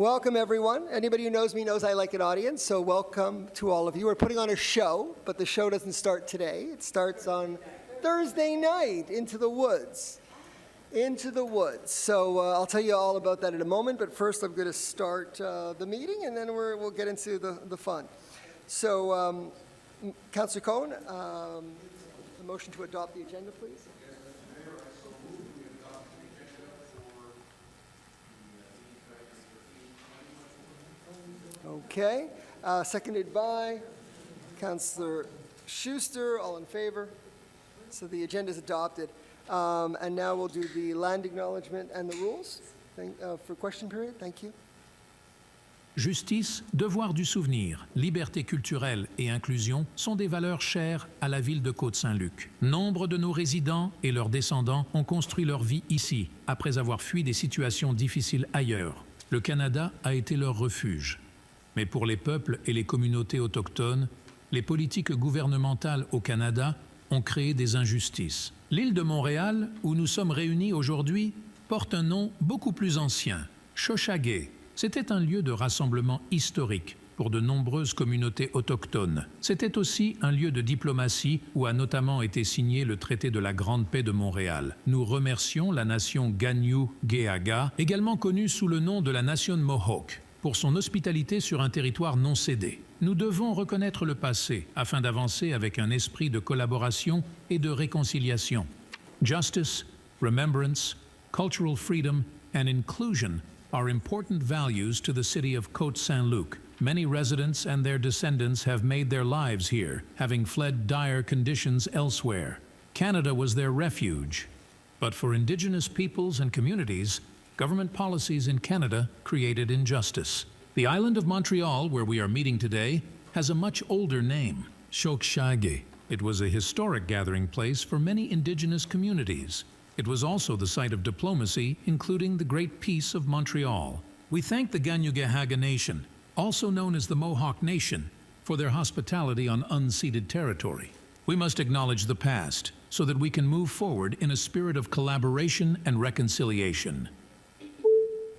Welcome, everyone. Anybody who knows me knows I like an audience, so welcome to all of you. We're putting on a show, but the show doesn't start today. It starts on Thursday night, Into the Woods. Into the Woods. So I'll tell you all about that in a moment, but first I'm going to start the meeting, and then we'll get into the fun. So, Councillor Cohen, a motion to adopt the agenda, please. Okay. Seconded by Councillor Schuster. All in favor? So the agenda is adopted. And now we'll do the land acknowledgement and the rules for question period. Thank you. Justice, devoir du souvenir, liberté culturelle et inclusion sont des valeurs chères à la ville de Côte Saint-Luc. Nombre de nos résidents et leurs descendants ont construit leur vie ici, après avoir fui des situations difficiles ailleurs. Le Canada a été leur refuge. Mais pour les peuples et les communautés autochtones, les politiques gouvernementales au Canada ont créé des injustices. L'île de Montréal, où nous sommes réunis aujourd'hui, porte un nom beaucoup plus ancien, Shoshagué. C'était un lieu de rassemblement historique pour de nombreuses communautés autochtones. C'était aussi un lieu de diplomatie où a notamment été signé le traité de la Grande Paix de Montréal. Nous remercions la nation Gagnou-Geaga, également connue sous le nom de la nation Mohawk, pour son hospitalité sur un territoire non cédé. Nous devons reconnaître le passé afin d'avancer avec un esprit de collaboration et de réconciliation. Justice, remembrance, cultural freedom, and inclusion are important values to the city of Côte Saint-Luc. Many residents and their descendants have made their lives here, having fled dire conditions elsewhere. Canada was their refuge. But for Indigenous peoples and communities, government policies in Canada created injustice. The island of Montreal, where we are meeting today, has a much older name, Shokshage. It was a historic gathering place for many Indigenous communities. It was also the site of diplomacy, including the Great Peace of Montreal. We thank the Gagnou-Gehaga Nation, also known as the Mohawk Nation, for their hospitality on unceded territory. We must acknowledge the past so that we can move forward in a spirit of collaboration and reconciliation.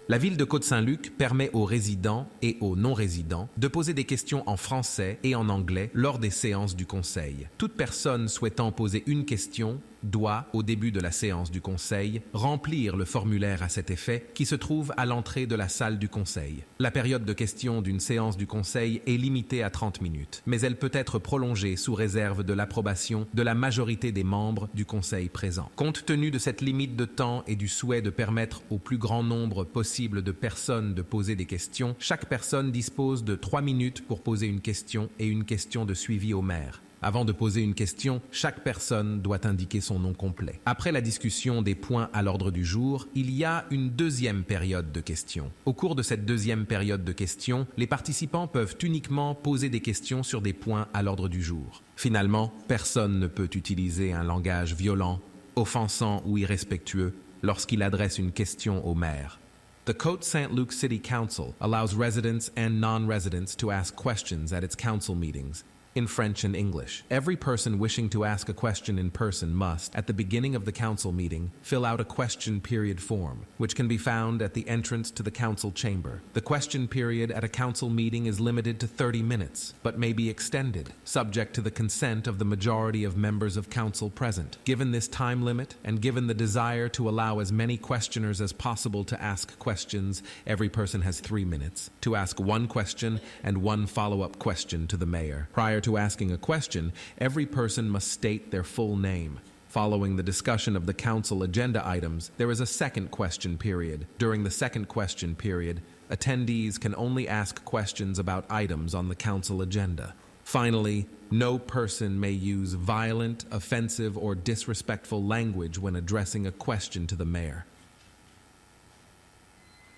La ville de Côte Saint-Luc permet aux résidents et aux non-résidents de poser des questions en français et en anglais lors des séances du Conseil. Toute personne souhaitant poser une question doit, au début de la séance du Conseil, remplir le formulaire à cet effet qui se trouve à l'entrée de la salle du Conseil. La période de questions d'une séance du Conseil est limitée à 30 minutes, mais elle peut être prolongée sous réserve de l'approbation de la majorité des membres du Conseil présents. Compte tenu de cette limite de temps et du souhait de permettre au plus grand nombre possible de personnes de poser des questions, chaque personne dispose de 3 minutes pour poser une question et une question de suivi au maire. Avant de poser une question, chaque personne doit indiquer son nom complet. Après la discussion des points à l'ordre du jour, il y a une deuxième période de questions. Au cours de cette deuxième période de questions, les participants peuvent uniquement poser des questions sur des points à l'ordre du jour. Finalement, personne ne peut utiliser un langage violent, offensant ou irrespectueux lorsqu'il adresse une question au maire. The Côte Saint-Luc City Council allows residents and non-residents to ask questions at its council meetings, in French and English. Every person wishing to ask a question in person must, at the beginning of the council meeting, fill out a question period form, which can be found at the entrance to the council chamber. The question period at a council meeting is limited to 30 minutes, but may be extended, subject to the consent of the majority of members of council present. Given this time limit, and given the desire to allow as many questioners as possible to ask questions, every person has 3 minutes to ask one question and one follow-up question to the mayor. Prior to asking a question, every person must state their full name. Following the discussion of the council agenda items, there is a second question period. During the second question period, attendees can only ask questions about items on the council agenda. Finally, no person may use violent, offensive, or disrespectful language when addressing a question to the mayor.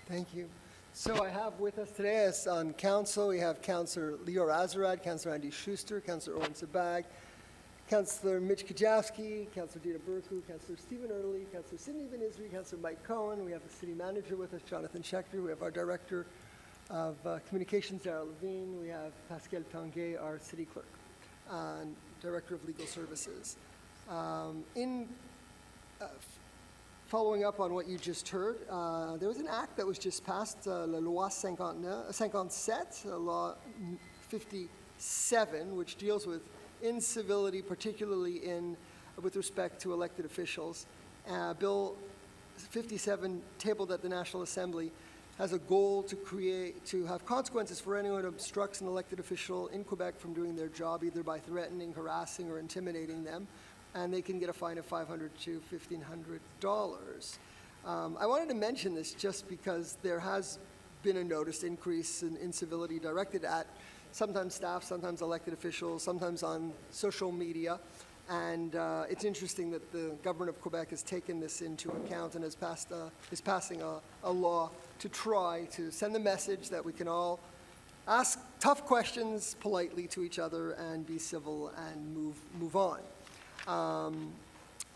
Thank you. So I have with us today as on council, we have Councillor Leo Azarad, Councillor Andy Schuster, Councillor Owen Sabag, Councillor Mitch Kajawski, Councillor Dita Burku, Councillor Stephen Early, Councillor Sidney Van Isri, Councillor Mike Cohen. We have the city manager with us, Jonathan Schechter. We have our director of communications, Darrell Levine. We have Pascal Tanguay, our city clerk, and director of legal services. In 5 minutes, we'll have 30 minutes for questions. We'll have 30 minutes for questions. We'll have 30 minutes for answers. And we'll have 30 minutes for public comment. And then we'll have 30 minutes for following up on what you just heard, there was an act that was just passed, La Loi 57, Law 57, which deals with incivility, particularly with respect to elected officials. Bill 57, tabled at the National Assembly, has a goal to have consequences for anyone who obstructs an elected official in Quebec from doing their job, either by threatening, harassing, or intimidating them, and they can get a fine of $500 to $1,500. I wanted to mention this just because there has been a noticed increase in incivility directed at sometimes staff, sometimes elected officials, sometimes on social media. And it's interesting that the government of Quebec has taken this into account and is passing a law to try to send the message that we can all ask tough questions politely to each other and be civil and move on.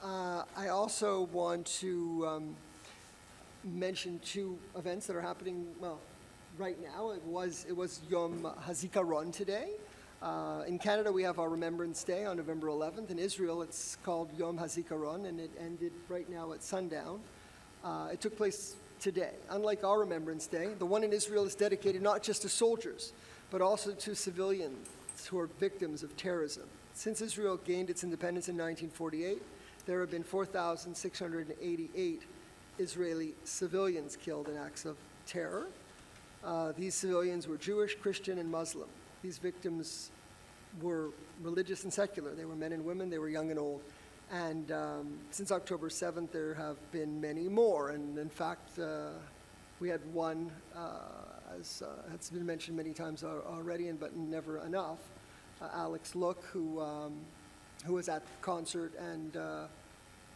I also want to mention two events that are happening, well, right now. It was Yom HaZikaron today. In Canada, we have our Remembrance Day on November 11th. In Israel, it's called Yom HaZikaron, and it ended right now at sundown. It took place today. Unlike our Remembrance Day, the one in Israel is dedicated not just to soldiers, but also to civilians who are victims of terrorism. Since Israel gained its independence in 1948, there have been 4,688 Israeli civilians killed in acts of terror. These civilians were Jewish, Christian, and Muslim. These victims were religious and secular. They were men and women, they were young and old. And since October 7th, there have been many more. And in fact, we had one, as has been mentioned many times already, but never enough, Alex Look, who was at the concert and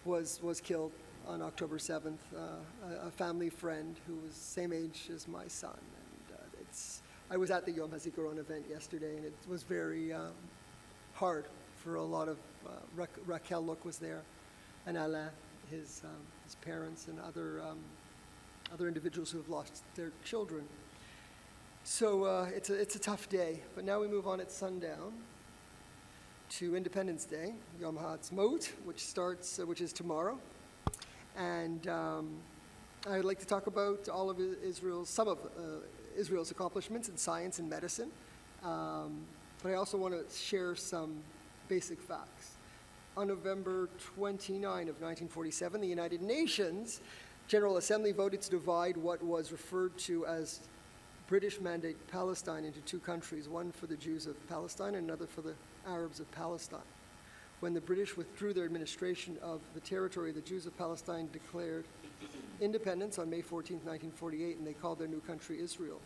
was killed on October 7th, a family friend who was the same age as my son. And I was at the Yom HaZikaron event yesterday, and it was very hard for a lot of, Raquel Look was there, and Alain, his parents, and other individuals who have lost their children. So it's a tough day, but now we move on at sundown to Independence Day, Yom HaAtzmaut, which is tomorrow. And I would like to talk about some of Israel's accomplishments in science and medicine. But I also want to share some basic facts. On November 29 of 1947, the United Nations General Assembly voted to divide what was referred to as British Mandate Palestine into two countries, one for the Jews of Palestine and another for the Arabs of Palestine. When the British withdrew their administration of the territory, the Jews of Palestine declared independence on May 14, 1948, and they called their new country Israel.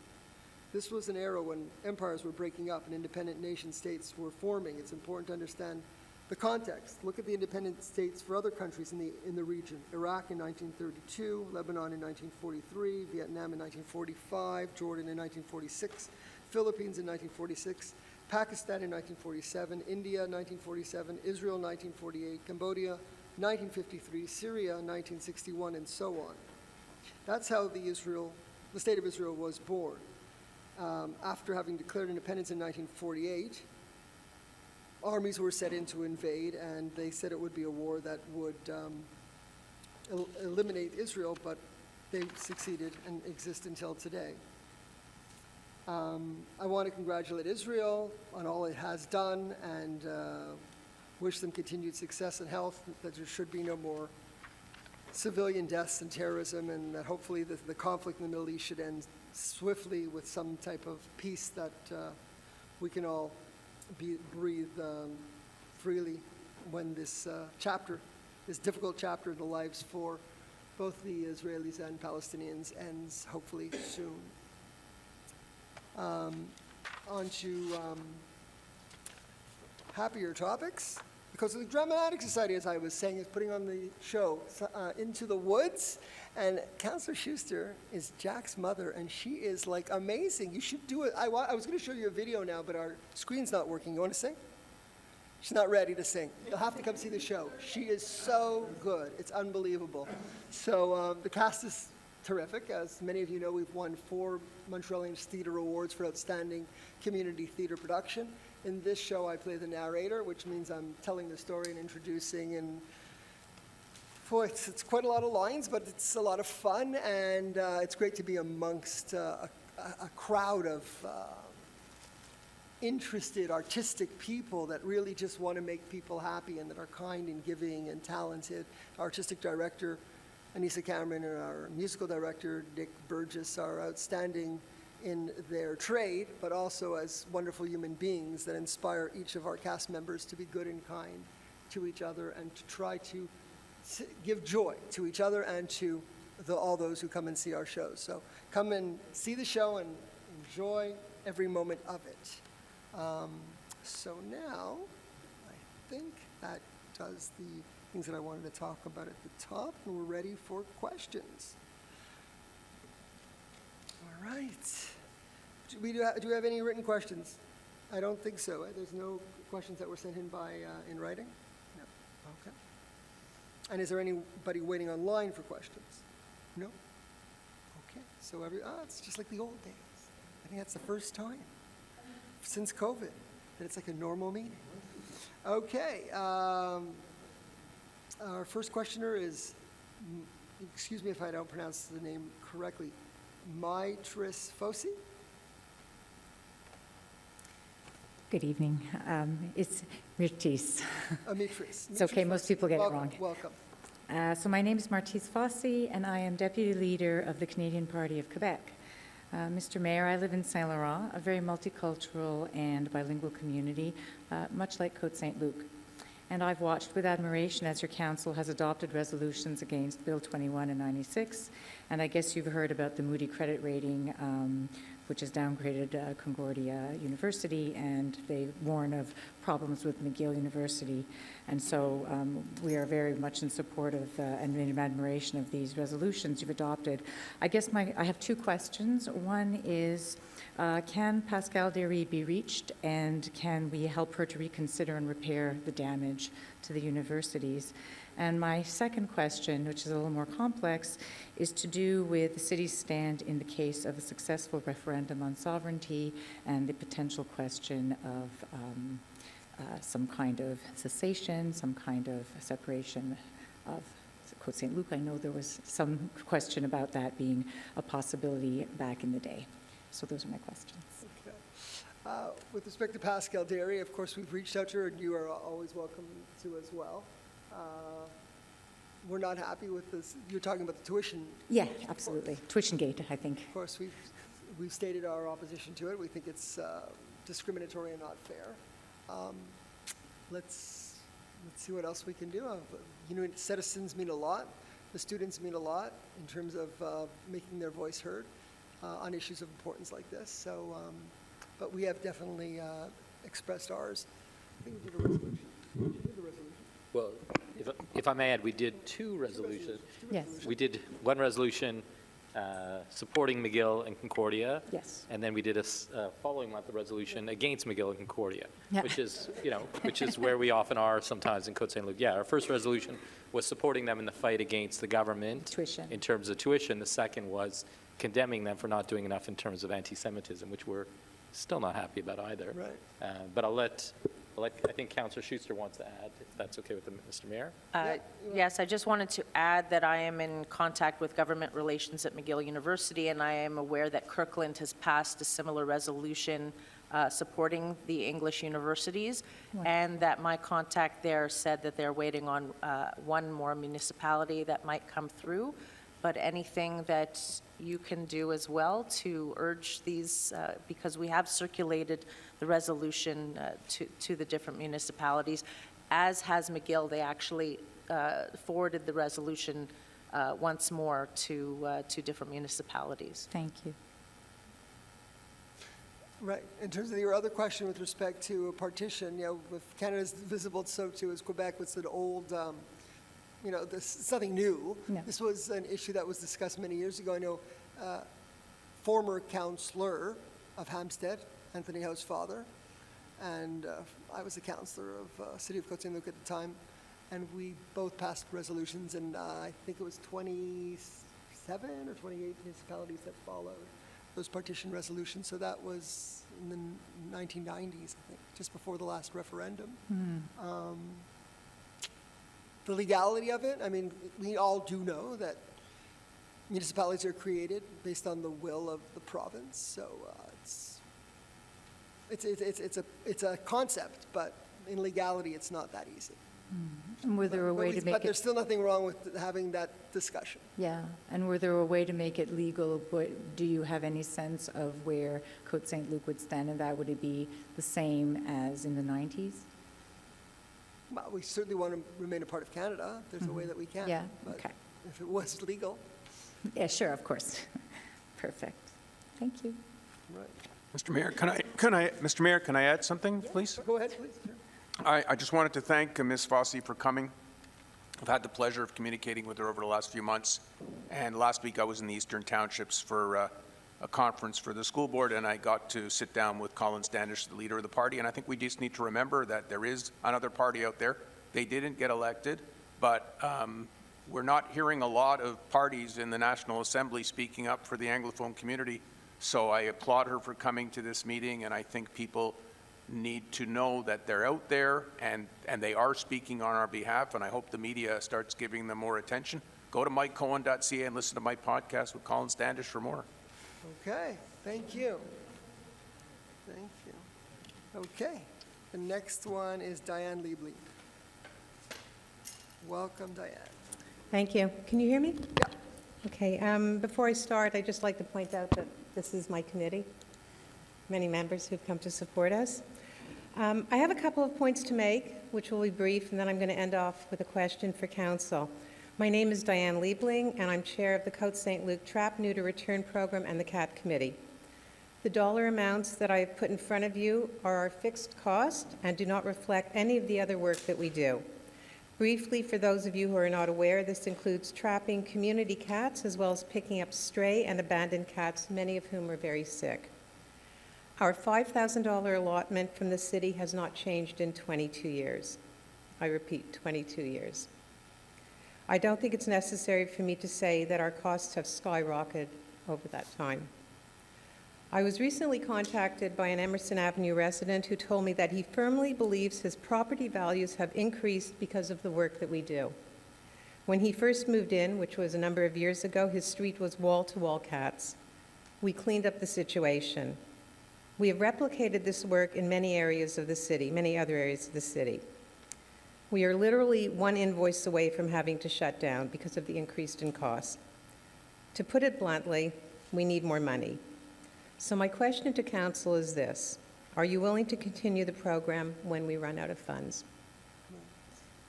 This was an era when empires were breaking up and independent nation states were forming. It's important to understand the context. Look at the independent states for other countries in the region. Iraq in 1932, Lebanon in 1943, Vietnam in 1945, Jordan in 1946, Philippines in 1946, Pakistan in 1947, India 1947, Israel 1948, Cambodia 1953, Syria 1961, and so on. That's how the state of Israel was born. After having declared independence in 1948, armies were set in to invade, and they said it would be a war that would eliminate Israel, but they succeeded and exist until today. I want to congratulate Israel on all it has done and wish them continued success and health, that there should be no more civilian deaths and terrorism, and that hopefully the conflict in the Middle East should end swiftly with some type of peace that we can all breathe freely when this difficult chapter in the lives for both the Israelis and Palestinians ends hopefully soon. On to happier topics. Because the Dramatic Society, as I was saying, is putting on the show Into the Woods, and Councillor Schuster is Jack's mother, and she is like amazing. You should do it. I was going to show you a video now, but our screen's not working. You want to sing? She's not ready to sing. You'll have to come see the show. She is so good. It's unbelievable. So the cast is terrific. As many of you know, we've won 4 Montrealians Theatre Awards for Outstanding Community Theatre Production. In this show, I play the narrator, which means I'm telling the story and introducing and Boy, it's quite a lot of lines, but it's a lot of fun, and it's great to be amongst a crowd of interested, artistic people that really just want to make people happy and that are kind and giving and talented. Our artistic director, Anissa Cameron, and our musical director, Nick Burgess, are outstanding in their trade, but also as wonderful human beings that inspire each of our cast members to be good and kind to each other and to try to give joy to each other and to all those who come and see our shows. So come and see the show and enjoy every moment of it. So now, I think that does the things that I wanted to talk about at the top, and we're ready for questions. All right. Do we have any written questions? I don't think so. There's no questions that were sent in by in writing? No. Okay. And is there anybody waiting online for questions? No? Okay. So it's just like the old days. I think that's the first time since COVID that it's like a normal meeting. Okay. Our first questioner is, excuse me if I don't pronounce the name correctly, Maitris Fosi. Good evening. It's Mirtis. Mitris. It's okay, most people get it wrong. Welcome. So my name is Martise Fossey, and I am Deputy Leader of the Canadian Party of Quebec. Mr. Mayor, I live in Saint Laurent, a very multicultural and bilingual community, much like Côte Saint-Luc. And I've watched with admiration as your council has adopted resolutions against Bill 21 and 96. And I guess you've heard about the Moody credit rating, which has downgraded Concordia University, and they warn of problems with McGill University. And so we are very much in support of and in admiration of these resolutions you've adopted. I guess I have two questions. One is, can Pascal Derry be reached, and can we help her to reconsider and repair the damage to the universities? And my second question, which is a little more complex, is to do with the city's stand in the case of a successful referendum on sovereignty and the potential question of some kind of cessation, some kind of separation of Côte Saint-Luc. I know there was some question about that being a possibility back in the day. So those are my questions. Okay. With respect to Pascal Derry, of course, we've reached out to her, and you are always welcome to as well. We're not happy with this. You're talking about the tuition. Yeah, absolutely. Tuition gate, I think. Of course, we've stated our opposition to it. We think it's discriminatory and not fair. Let's see what else we can do. Citizens mean a lot. The students mean a lot in terms of making their voice heard on issues of importance like this. So, but we have definitely expressed ours. I think we did a resolution. Did you do the resolution? Well, if I may add, we did two resolutions. Yes. We did one resolution supporting McGill and Concordia. Yes. And then we did a following month a resolution against McGill and Concordia, Yeah. which is where we often are sometimes in Côte Saint-Luc. Yeah, our first resolution was supporting them in the fight against the government Tuition. in terms of tuition. The second was condemning them for not doing enough in terms of anti-Semitism, which we're still not happy about either. Right. But I think Councillor Schuster wants to add, if that's okay with Mr. Mayor. Yes, I just wanted to add that I am in contact with government relations at McGill University, and I am aware that Kirkland has passed a similar resolution supporting the English universities, and that my contact there said that they're waiting on one more municipality that might come through. But anything that you can do as well to urge these, because we have circulated the resolution to the different municipalities, as has McGill. They actually forwarded the resolution once more to different municipalities. Thank you. Right. In terms of your other question with respect to a partition, if Canada's visible, so too is Quebec. It's an old, it's nothing new. No. This was an issue that was discussed many years ago. I know former councillor of Hampstead, Anthony Howe's father, and I was a councillor of City of Côte Saint-Luc at the time, and we both passed resolutions, and I think it was 27 or 28 municipalities that followed those partition resolutions. So that was in the 1990s, I think, just before the last referendum. the legality of it, I mean, we all do know that municipalities are created based on the will of the province, so it's a concept, but in legality, it's not that easy. And were there a way to But make there's it, still nothing wrong with having that discussion. yeah, and were there a way to make it legal? Do you have any sense of where Côte Saint-Luc would stand in that? Would it be the same as in the 90s? Well, we certainly want to remain a part of Canada. There's a way that we can. Yeah, but okay. If it was legal, Yeah, sure, of course. Perfect. Thank you. right. Mr. Mayor, can I add something, please? Go ahead, please. Sure. I just wanted to thank Ms. Fossey for coming. I've had the pleasure of communicating with her over the last few months, and last week I was in the Eastern Townships for a conference for the school board, and I got to sit down with Colin Standish, the leader of the party, and I think we just need to remember that there is another party out there. They didn't get elected, but we're not hearing a lot of parties in the National Assembly speaking up for the Anglophone community, so I applaud her for coming to this meeting, and I think people need to know that they're out there and they are speaking on our behalf, and I hope the media starts giving them more attention. Go to mikecohen.ca and listen to my podcast with Colin Standish for more. Okay, thank you. Thank you. Okay, the next one is Diane Liebling. Welcome, Diane. Thank you. Can you hear me? Yeah. Okay, before I start, I'd just like to point out that this is my committee, many members who've come to support us. I have a couple of points to make, which will be brief, and then I'm going to end off with a question for council. My name is Diane Liebling, and I'm chair of the Côte Saint-Luc Trap Neuter Return Program and the CAT Committee. The dollar amounts that I have put in front of you are our fixed cost and do not reflect any of the other work that we do. Briefly, for those of you who are not aware, this includes trapping community cats as well as picking up stray and abandoned cats, many of whom are very sick. Our $5,000 allotment from the city has not changed in 22 years. I repeat, 22 years. I don't think it's necessary for me to say that our costs have skyrocketed over that time. I was recently contacted by an Emerson Avenue resident who told me that he firmly believes his property values have increased because of the work that we do. When he first moved in, which was a number of years ago, his street was wall-to-wall cats. We cleaned up the situation. We have replicated this work in many areas of the city, many other areas of the city. We are literally one invoice away from having to shut down because of the increase in cost. To put it bluntly, we need more money. So my question to council is this: are you willing to continue the program when we run out of funds?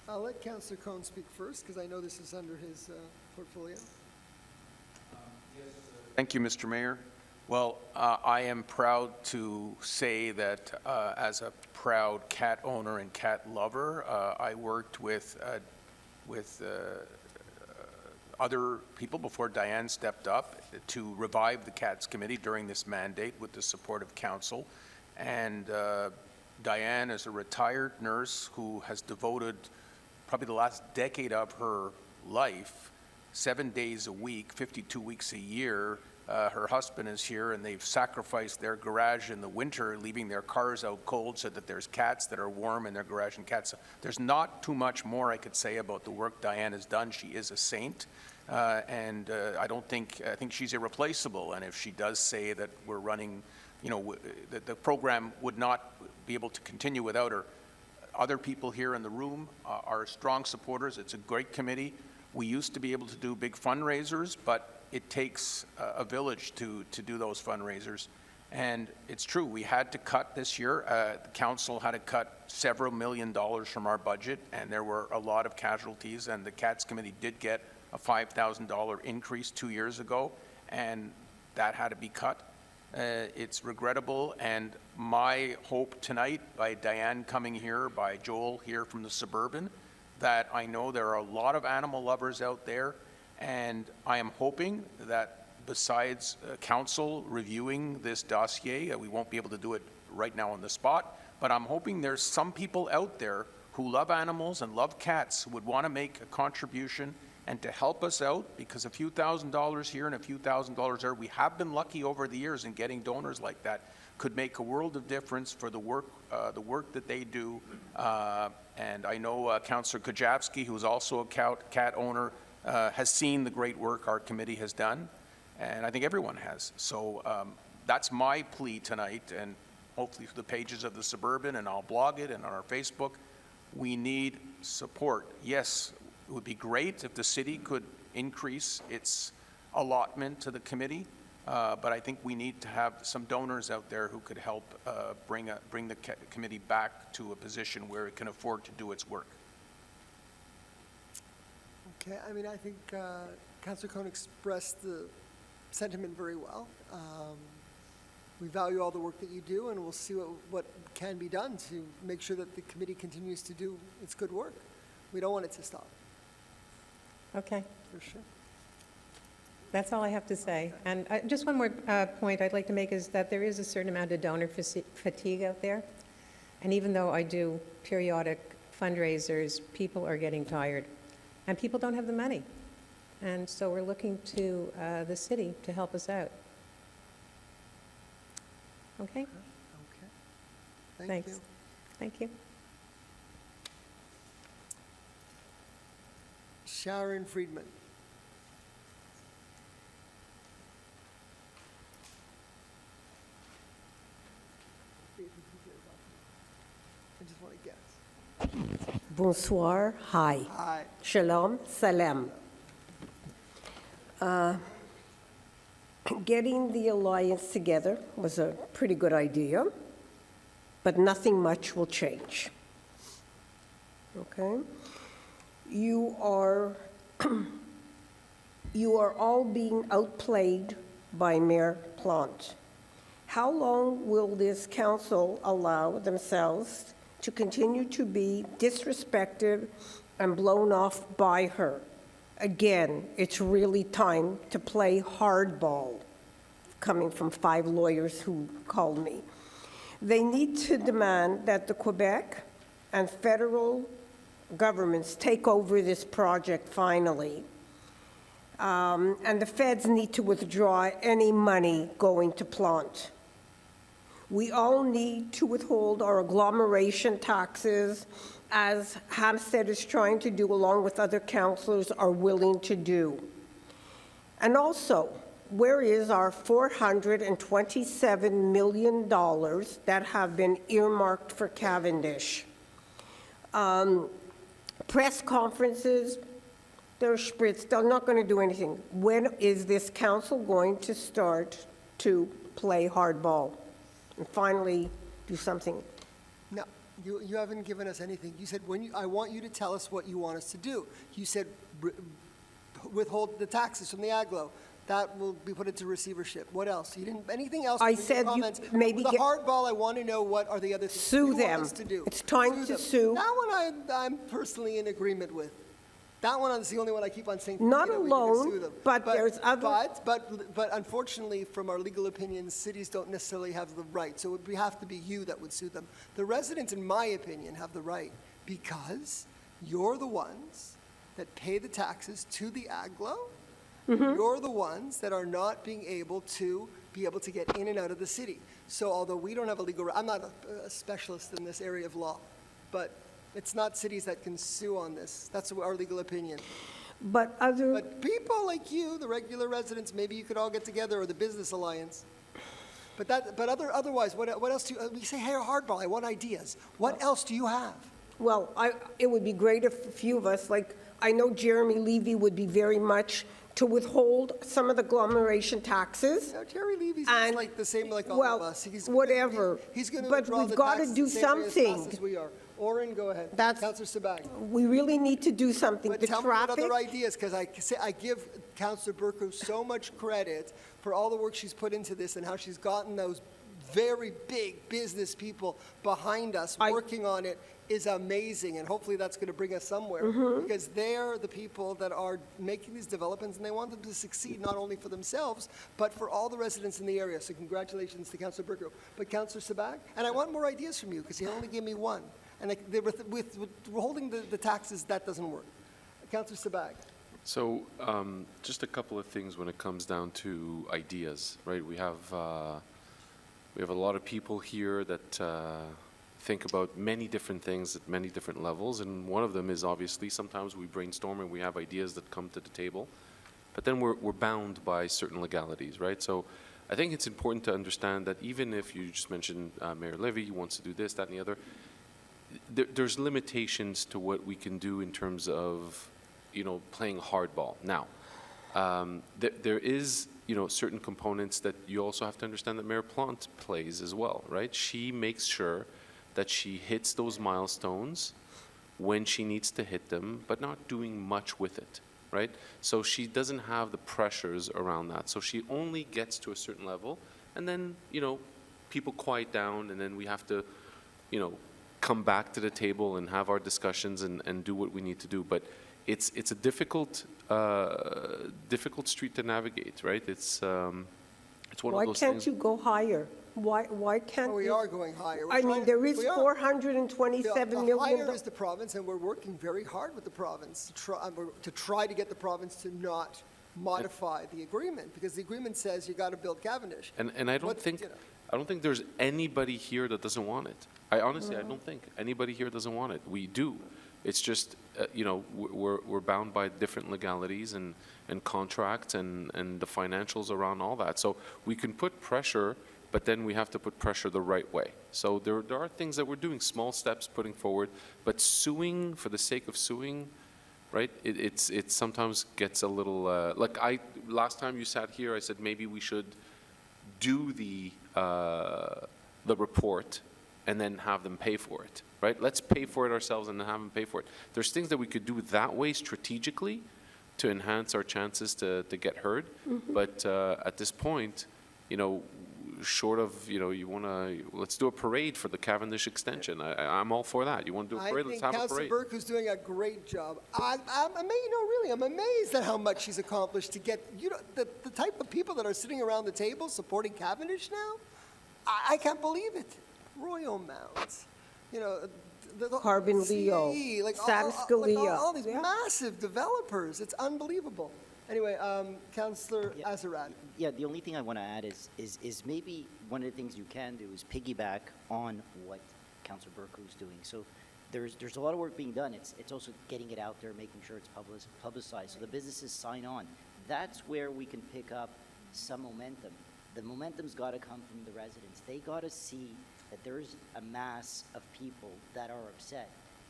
I'll let Councillor Cohn speak first, because I know this is under his portfolio. Thank you, Mr. Mayor. Well, I am proud to say that as a proud cat owner and cat lover, I worked with other people before Diane stepped up to revive the Cats Committee during this mandate with the support of council. And Diane is a retired nurse who has devoted probably the last decade of her life, 7 days a week, 52 weeks a year. Her husband is here, and they've sacrificed their garage in the winter, leaving their cars out cold so that there's cats that are warm in their garage and cats. There's not too much more I could say about the work Diane has done. She is a saint, and I think she's irreplaceable. And if she does say that we're running, that the program would not be able to continue without her, other people here in the room are strong supporters. It's a great committee. We used to be able to do big fundraisers, but it takes a village to do those fundraisers. And it's true, we had to cut this year. The council had to cut several $1 million from our budget, and there were a lot of casualties, and the Cats Committee did get a $5,000 increase 2 years ago, and that had to be cut. It's regrettable, and my hope tonight, by Diane coming here, by Joel here from the Suburban, that I know there are a lot of animal lovers out there, and I am hoping that besides council reviewing this dossier, we won't be able to do it right now on the spot, but I'm hoping there's some people out there who love animals and love cats who would want to make a contribution and to help us out, because a few $1,000s here and a few $1,000s there, we have been lucky over the years in getting donors like that, could make a world of difference for the work that they do. And I know Councillor Kajavsky, who is also a cat owner, has seen the great work our committee has done, and I think everyone has. So that's my plea tonight, and hopefully through the pages of the Suburban, and I'll blog it and on our Facebook. We need support. Yes, it would be great if the city could increase its allotment to the committee, but I think we need to have some donors out there who could help bring the committee back to a position where it can afford to do its work. Okay, I mean, I think Councillor Cohn expressed the sentiment very well. We value all the work that you do, and we'll see what can be done to make sure that the committee continues to do its good work. We don't want it to stop, Okay, for sure. that's all I have to say. And just one more point I'd like to make is that there is a certain amount of donor fatigue out there. And even though I do periodic fundraisers, people are getting tired. And people don't have the money. And so we're looking to the city to help us out. Okay? Okay. Thank Thanks. you. Thank you. Sharon Friedman. I just want to guess. Bonsoir, hi. Hi. Shalom, salam. Getting the alliance together was a pretty good idea, but nothing much will change. Okay? You are all being outplayed by Mayor Plante. How long will this council allow themselves to continue to be disrespected and blown off by her? Again, it's really time to play hardball, coming from 5 lawyers who called me. They need to demand that the Quebec and federal governments take over this project finally. And the feds need to withdraw any money going to Plante. We all need to withhold our agglomeration taxes, as Hampstead is trying to do, along with other councillors are willing to do. And also, where is our $427 million that have been earmarked for Cavendish? Press conferences, they're spritz, they're not going to do anything. When is this council going to start to play hardball and finally do something? No, you haven't given us anything. You said, I want you to tell us what you want us to do. You said withhold the taxes from the aglo. That will be put into receivership. What else? You didn't, anything else? I in your said you comments? maybe The get- hardball, I want to know what are the other things Sue you want them. us to do. It's time to them. sue. That one I'm personally in agreement with. That one is the only one I keep on saying. Not we can alone, sue them. but there's other- But unfortunately, from our legal opinions, cities don't necessarily have the right. So it would have to be you that would sue them. The residents, in my opinion, have the right because you're the ones that pay the taxes to the aglo. You're the ones that are not being able to get in and out of the city. So although we don't have a legal, I'm not a specialist in this area of law, but it's not cities that can sue on this. That's our legal opinion. But But people like you, the regular residents, maybe you could all get together, or the business alliance. Otherwise, what else do you, we say, hey, hardball, I want ideas. What else do you have? Well, it would be great if a few of us, like, I know Jeremy Levy would be very much to withhold some of the agglomeration taxes. No, Jerry Levy's And- just like the same like all well, of us. whatever. He's going to But withdraw we've the gotta taxes do the same way as something. fast as we are. Oren, go ahead. That's- Councillor Sabag. We really need to do something. But The tell me what traffic, other ideas, because I give Councillor Burko so much credit for all the work she's put into this and how she's gotten those very big business people behind us working on it is amazing, and hopefully that's going to bring us somewhere, because they're the people that are making these developments, and they want them to succeed not only for themselves, but for all the residents in the area. So congratulations to Councillor Burko. But Councillor Sabag, and I want more ideas from you, because you only gave me one. And with holding the taxes, that doesn't work. Councillor Sabag. So just a couple of things when it comes down to ideas, right? We have a lot of people here that think about many different things at many different levels, and one of them is obviously sometimes we brainstorm and we have ideas that come to the table, but then we're bound by certain legalities, right? So I think it's important to understand that even if you just mentioned Mayor Levy wants to do this, that, and the other, there's limitations to what we can do in terms of, you know, playing hardball. Now, there is, you know, certain components that you also have to understand that Mayor Plante plays as well, right? She makes sure that she hits those milestones when she needs to hit them, but not doing much with it, right? So she doesn't have the pressures around that. So she only gets to a certain level, and then, you know, people quiet down, and then we have to, you know, come back to the table and have our discussions and do what we need to do. But it's a difficult street to navigate, right? It's one of Why those can't things. you go higher? Why can't Well, we you- are going higher. We're I mean, trying- there is we are. $427 The million. higher is the province, and we're working very hard with the province to try to get the province to not modify the agreement, because the agreement says you got to build Cavendish. And I don't What- think, you know. I don't think there's anybody here that doesn't want it. I honestly, I don't think anybody here doesn't want it. We do. It's just, you know, we're bound by different legalities and contracts and the financials around all that. So we can put pressure, but then we have to put pressure the right way. So there are things that we're doing, small steps putting forward, but suing for the sake of suing, right? It sometimes gets a little, like last time you sat here, I said maybe we should do the report and then have them pay for it, right? Let's pay for it ourselves and then have them pay for it. There's things that we could do that way strategically to enhance our chances to get heard. But at this point, you know, short of, you know, let's do a parade for the Cavendish extension. I'm all for that. You want to do a parade, let's have a Councillor parade. Burke, who's doing a great job. I'm amazed, you know, really, I'm amazed at how much she's accomplished to get, you know, the type of people that are sitting around the table supporting Cavendish now. I can't believe it. Royal Mounts, you know, the Carbon CAE, Leo, like Status all these Yeah. massive developers. It's unbelievable. Anyway, Councillor Azarad. Yeah, the only thing I want to add is maybe one of the things you can do is piggyback on what Councillor Burke is doing. So there's a lot of work being done. It's also getting it out there, making sure it's publicized, so the businesses sign on. That's where we can pick up some momentum. The momentum's got to come from the residents. They got to see that there's a mass of people that are upset.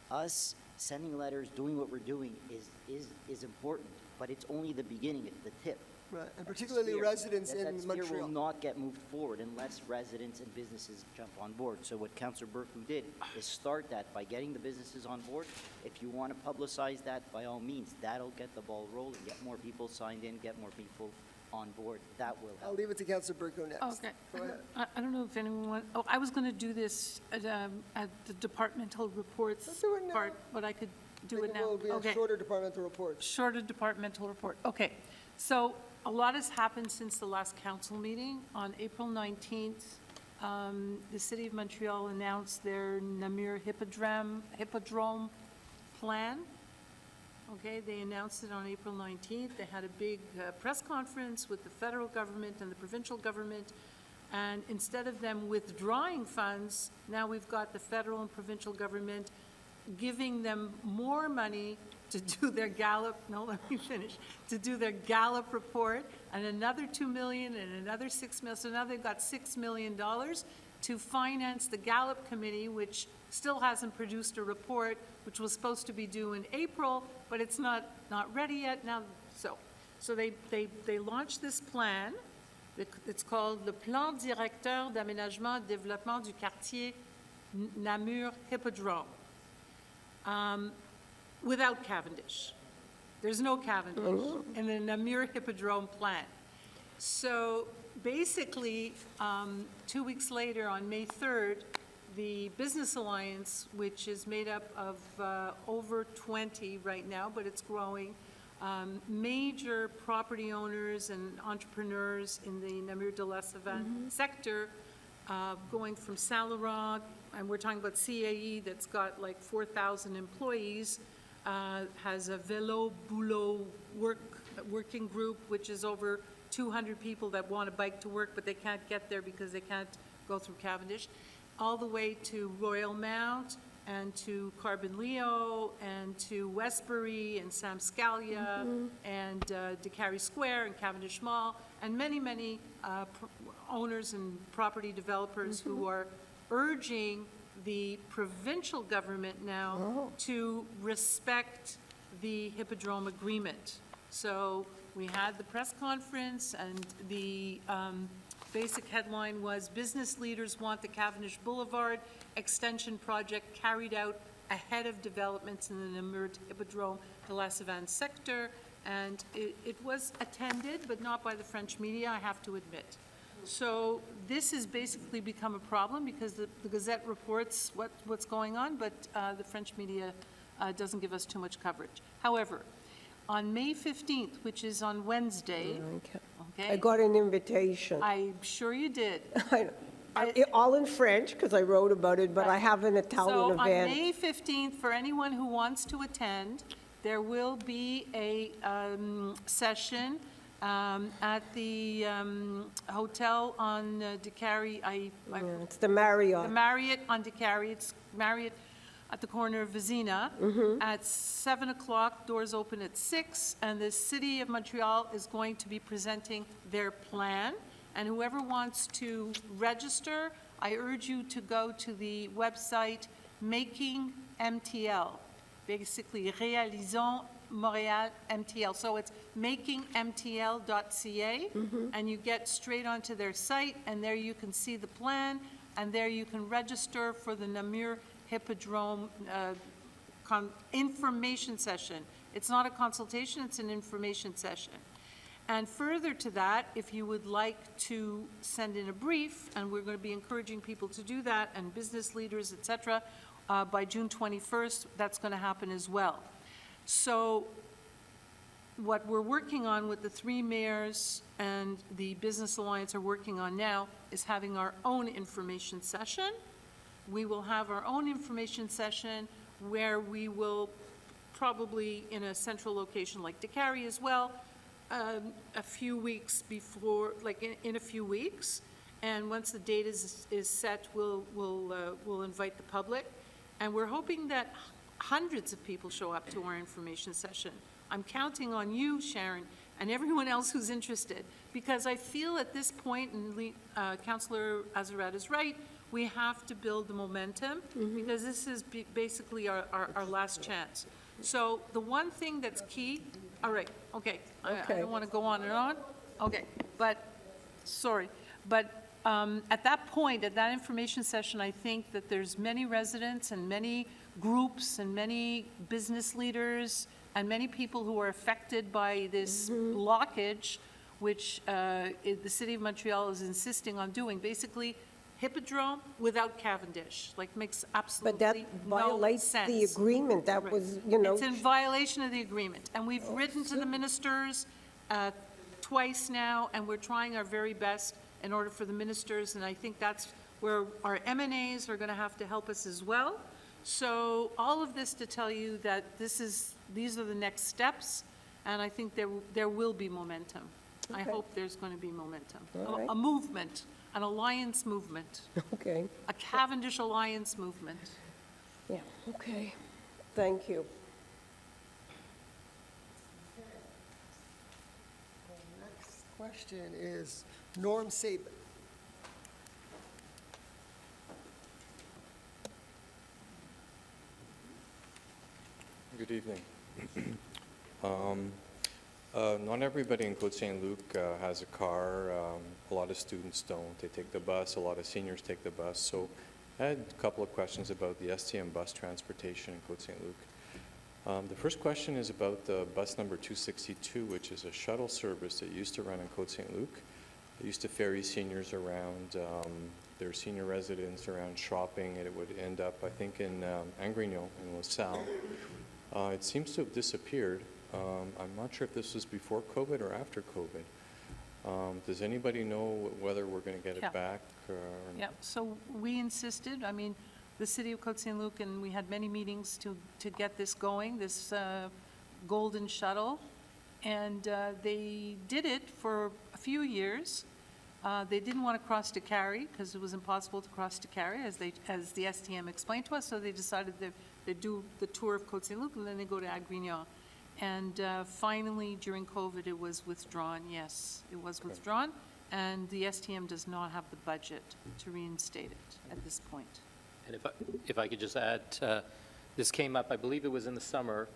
Us sending letters, doing what we're doing is important, but it's only the beginning, it's the tip. Right, and That's particularly spear. residents That in spear Montreal. will not get moved forward unless residents and businesses jump on board. So what Councillor Burke did is start that by getting the businesses on board. If you want to publicize that, by all means, that'll get the ball rolling, get more people signed in, get more people on board. That will I'll help. leave it to Councillor Burke next. Okay. Go ahead. I don't know if anyone, I was going to do this at the departmental reports Let's do it now. part, but I could do it It now. will be a Okay. shorter departmental report. Shorter departmental report. Okay. So a lot has happened since the last council meeting. On April 19th, the City of Montreal announced their Namur Hippodrome plan. Okay, they announced it on April 19th. They had a big press conference with the federal government and the provincial government. And instead of them withdrawing funds, now we've got the federal and provincial government giving them more money to do their Gallup, no, let me finish, to do their Gallup report, and another $2 million and another $6 million. So now they've got $6 million to finance the Gallup committee, which still hasn't produced a report, which was supposed to be due in April, but it's not ready yet now. So they launched this plan. It's called the Plan Directeur d'Aménagement et Développement du Quartier Namur Hippodrome. Without Cavendish. There's no Cavendish in the Namur Hippodrome plan. So basically, 2 weeks later, on May 3rd, the Business Alliance, which is made up of over 20 right now, but it's growing, major property owners and entrepreneurs in the Namur de la Savane sector, going from Saint Laurent, and we're talking about CAE that's got like 4,000 employees, has a vélo boulot working group, which is over 200 people that want to bike to work, but they can't get there because they can't go through Cavendish, all the way to Royal Mount and to Carbon Leo and to Westbury and Sam Scalia and DeCarry Square and Cavendish Mall, and many, many owners and property developers who are urging the provincial government now to respect the Hippodrome Agreement. So we had the press conference, and the basic headline was, business leaders want the Cavendish Boulevard extension project carried out ahead of developments in the Namur Hippodrome de la Savane sector. And it was attended, but not by the French media, I have to admit. So this has basically become a problem because the Gazette reports what's going on, but the French media doesn't give us too much coverage. However, on May 15th, which is on Wednesday, okay, I got an invitation. I'm sure you did. All in French, because I wrote about it, but I have an Italian So on event. May 15th, for anyone who wants to attend, there will be a session at the hotel on DeCarry. It's the Marriott. The Marriott on DeCarry. It's Marriott at the corner of Vizina at 7 o'clock. Doors open at 6, and the City of Montreal is going to be presenting their plan. And whoever wants to register, I urge you to go to the website Making MTL, basically Réalisons Montréal MTL. So it's makingmtl.ca, and you get straight onto their site, and there you can see the plan, and there you can register for the Namur Hippodrome information session. It's not a consultation, it's an information session. And further to that, if you would like to send in a brief, and we're going to be encouraging people to do that, and business leaders, et cetera, by June 21st, that's going to happen as well. So what we're working on with the 3 mayors and the Business Alliance are working on now is having our own information session. We will have our own information session where we will probably in a central location like DeCarry as well, a few weeks before, like in a few weeks. And once the date is set, we'll invite the public. And we're hoping that hundreds of people show up to our information session. I'm counting on you, Sharon, and everyone else who's interested, because I feel at this point, and Councillor Azarat is right, we have to build the momentum, because this is basically our last chance. So the one thing that's key, all right, okay, I don't want to go on and on, okay, but, sorry, but at that point, at that information session, I think that there's many residents and many groups and many business leaders and many people who are affected by this blockage, which the City of Montreal is insisting on doing. Basically, Hippodrome without Cavendish, like makes absolutely no sense. But that violates the agreement. That was, you know. It's in violation of the agreement. And we've written to the ministers twice now, and we're trying our very best in order for the ministers, and I think that's where our MNAs are going to have to help us as well. So all of this to tell you that these are the next steps, and I think there will be momentum. Okay. I hope there's going to be momentum. All right. A movement, an alliance movement, Okay, a Cavendish alliance movement. yeah, okay. Thank you. Next question is Norm Sabin. Good evening. Not everybody in Côte Saint-Luc has a car. A lot of students don't. They take the bus. A lot of seniors take the bus. So I had a couple of questions about the STM bus transportation in Côte Saint-Luc. The first question is about the bus number 262, which is a shuttle service that used to run in Côte Saint-Luc. It used to ferry seniors around, their senior residents around shopping, and it would end up, I think, in Réunion in LaSalle. It seems to have disappeared. I'm not sure if this was before COVID or after COVID. Does anybody know whether we're going to get it back? Yeah, so we insisted, I mean, the city of Côte Saint-Luc, and we had many meetings to get this going, this golden shuttle. And they did it for a few years. They didn't want to cross to Carrie because it was impossible to cross to Carrie, as the STM explained to us. So they decided that they'd do the tour of Côte Saint-Luc and then they go to RÉUNIONS. And finally, during COVID, it was withdrawn. Yes, it was withdrawn. And the STM does not have the budget to reinstate it at this point. And if I could just add, this came up, I believe it was in the summer.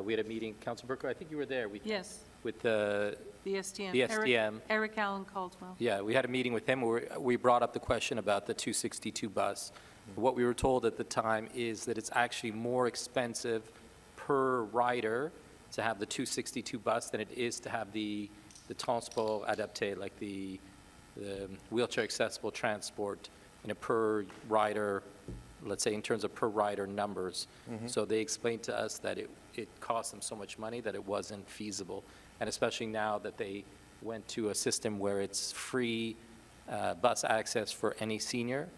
We had a meeting, Councilor Burko, I think you were there. Yes. With the STM. The STM. Eric Allen Caldwell. Yeah, we had a meeting with him where we brought up the question about the 262 bus. What we were told at the time is that it's actually more expensive per rider to have the 262 bus than it is to have the transport adapté, like the wheelchair accessible transport in a per rider, let's say in terms of per rider numbers. So they explained to us that it cost them so much money that it wasn't feasible. And especially now that they went to a system where it's free bus access for any senior.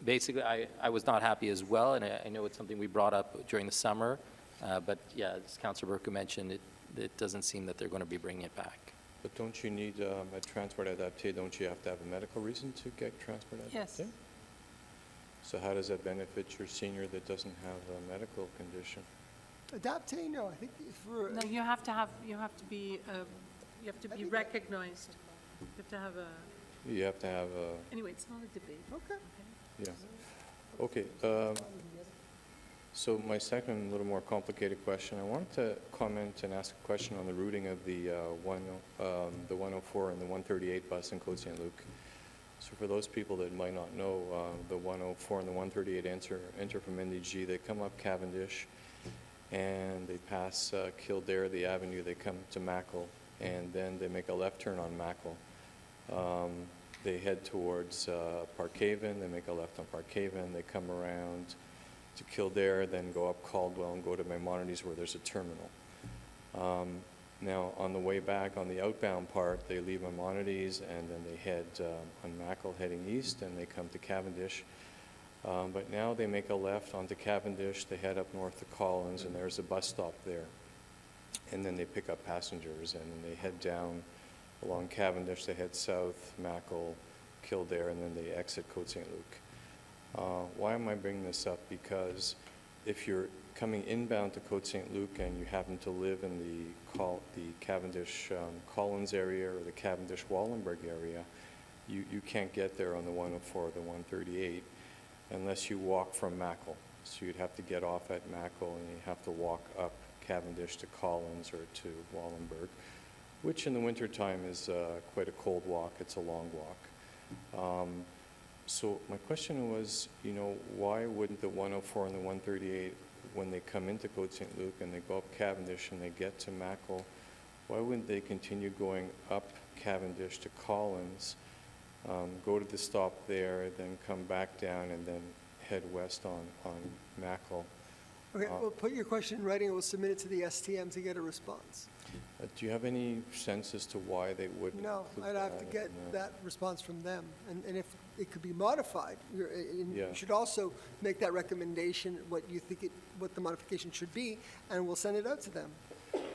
Basically, I was not happy as well, and I know it's something we brought up during the summer. But yeah, as Councilor Burko mentioned, it doesn't seem that they're going to be bringing it back. But don't you need a transport adapté? Don't you have to have a medical reason to get transport adapté? Yes. So how does that benefit your senior that doesn't have a medical condition? Adapté, no, I think for... No, you have to be recognized. You have to have a, You have to have a... anyway, it's not a debate. Okay. Yeah. Okay. So my second, little more complicated question, I wanted to comment and ask a question on the routing of the 104 and the 138 bus in Côte Saint-Luc. So for those people that might not know, the 104 and the 138 enter from NDG. They come up Cavendish, and they pass Kildare, the avenue. They come to Mackle, and then they make a left turn on Mackle. They head towards Parkhaven. They make a left on Parkhaven. They come around to Kildare, then go up Caldwell and go to Maimonides where there's a terminal. Now, on the way back, on the outbound part, they leave Maimonides and then they head on Mackle heading east, and they come to Cavendish. But now they make a left onto Cavendish, they head up north to Collins, and there's a bus stop there. And then they pick up passengers, and then they head down along Cavendish, they head south, Mackle, Kildare, and then they exit Côte Saint-Luc. Why am I bringing this up? Because if you're coming inbound to Côte Saint-Luc and you happen to live in the Cavendish Collins area or the Cavendish Wallenberg area, you can't get there on the 104 or the 138 unless you walk from Mackle. So you'd have to get off at Mackle and you have to walk up Cavendish to Collins or to Wallenberg, which in the wintertime is quite a cold walk. It's a long walk. So my question was, why wouldn't the 104 and the 138, when they come into Côte Saint-Luc and they go up Cavendish and they get to Mackle, why wouldn't they continue going up Cavendish to Collins, go to the stop there, then come back down and then head west on Mackle? Okay, well, put your question in writing and we'll submit it to the STM to get a response. Do you have any sense as to why they wouldn't? No, include I'd have to that get in the- that response from them. And if it could be modified, you Yeah. should also make that recommendation, what you think what the modification should be, and we'll send it out to them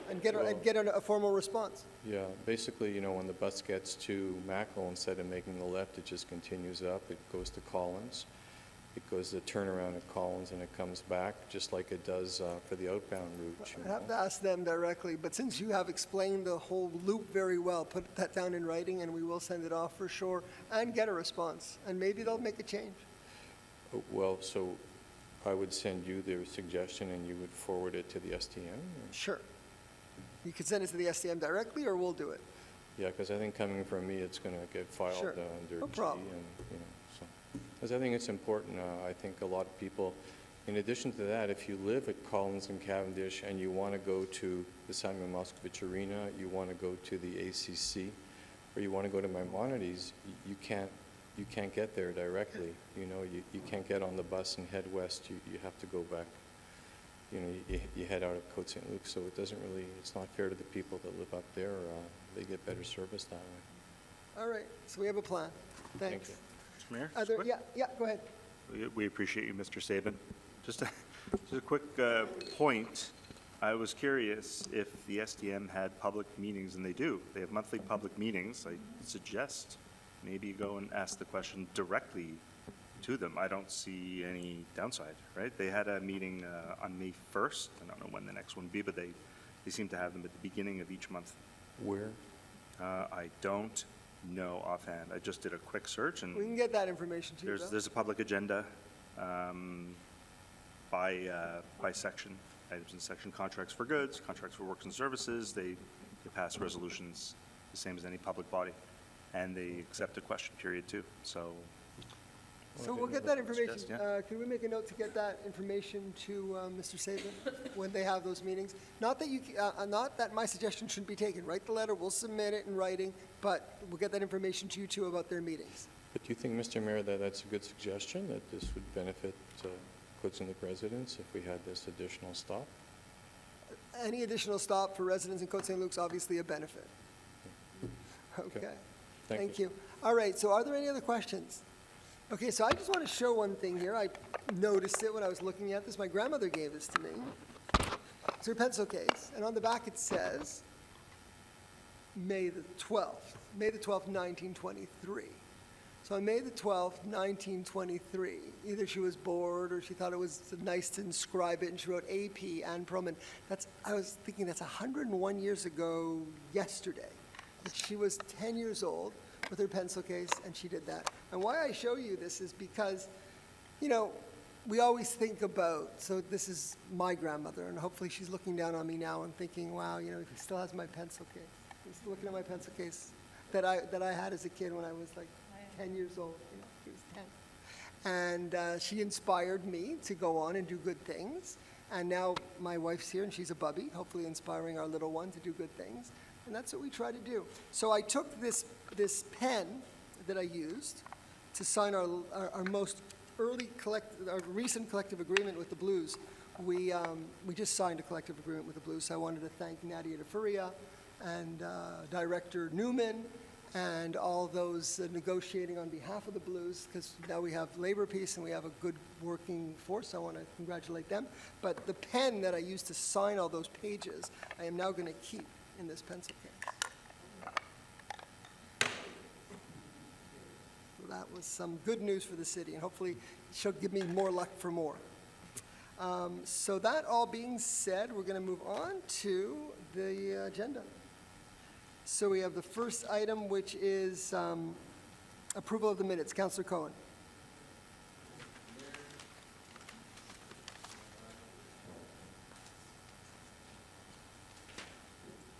and get a formal response. Yeah, basically, when the bus gets to Mackle, instead of making the left, it just continues up. It goes to Collins. It goes to turnaround at Collins, and it comes back, just like it does for the outbound route. I'd have to ask them directly, but since you have explained the whole loop very well, put that down in writing, and we will send it off for sure, and get a response, and maybe they'll make a change. Well, so I would send you the suggestion, and you would forward it to the STM? Or? Sure. You could send it to the STM directly, or we'll do it. Yeah, because I think coming from me, it's going to get filed Sure. under No G. problem. And, so. Because I think it's important. I think a lot of people, in addition to that, if you live at Collins and Cavendish and you want to go to the Samuel Moskowitz Arena, you want to go to the ACC, or you want to go to Maimonides, you can't get there directly. You can't get on the bus and head west. You have to go back. You head out of Côte Saint-Luc, so it's not fair to the people that live up there. They get better service that way. All right, so we have a plan. Thanks. Thank you. Mayor? Yeah, go ahead. We appreciate you, Mr. Sabin. Just a quick point. I was curious if the SDM had public meetings, and they do. They have monthly public meetings. I suggest maybe you go and ask the question directly to them. I don't see any downside, right? They had a meeting on May 1st. I don't know when the next one will be, but they seem to have them at the beginning of each month. Where? I don't know offhand. I just did a quick search, and We can get that information to you, though. there's a public agenda by section, items in section, contracts for goods, contracts for works and services. They pass resolutions the same as any public body, and they accept a question period too. So So we'll get that information. Suggest, Can we make a note to get that information to Mr. Sabin when they have those meetings? Not that my suggestion shouldn't be taken. Write the letter, we'll submit it in writing, but we'll get that information to you too about their meetings. But do you think, Mr. Mayor, that that's a good suggestion, that this would benefit Côte Saint-Luc residents if we had this additional stop? Any additional stop for residents in Côte Saint-Luc's obviously a benefit. Okay. Thank you. All right, so are there any other questions? Okay, so I just want to show one thing here. I noticed it when I was looking at this. My grandmother gave this to me. It's her pencil case, and on the back it says May the 12th, 1923. So on May the 12th, 1923, either she was bored or she thought it was nice to inscribe it, and she wrote AP Anne Perlman. I was thinking that's 101 years ago yesterday. She was 10 years old with her pencil case, and she did that. And why I show you this is because, we always think about, so this is my grandmother, and hopefully she's looking down on me now and thinking, wow, he still has my pencil case. He's looking at my pencil case that I had as a kid when I was like 10 years old. He was 10. And she inspired me to go on and do good things. And now my wife's here, and she's a bubby, hopefully inspiring our little one to do good things. And that's what we try to do. So I took this pen that I used to sign our most our recent collective agreement with the Blues. We just signed a collective agreement with the Blues, so I wanted to thank Nadia DeFuria and Director Newman and all those negotiating on behalf of the Blues, because now we have labor peace and we have a good working force. I want to congratulate them. But the pen that I used to sign all those pages, I am now going to keep in this pencil case. So that was some good news for the city, and hopefully she'll give me more luck for more. So that all being said, we're going to move on to the agenda. So we have the first item, which is approval of the minutes. Councillor Cohen.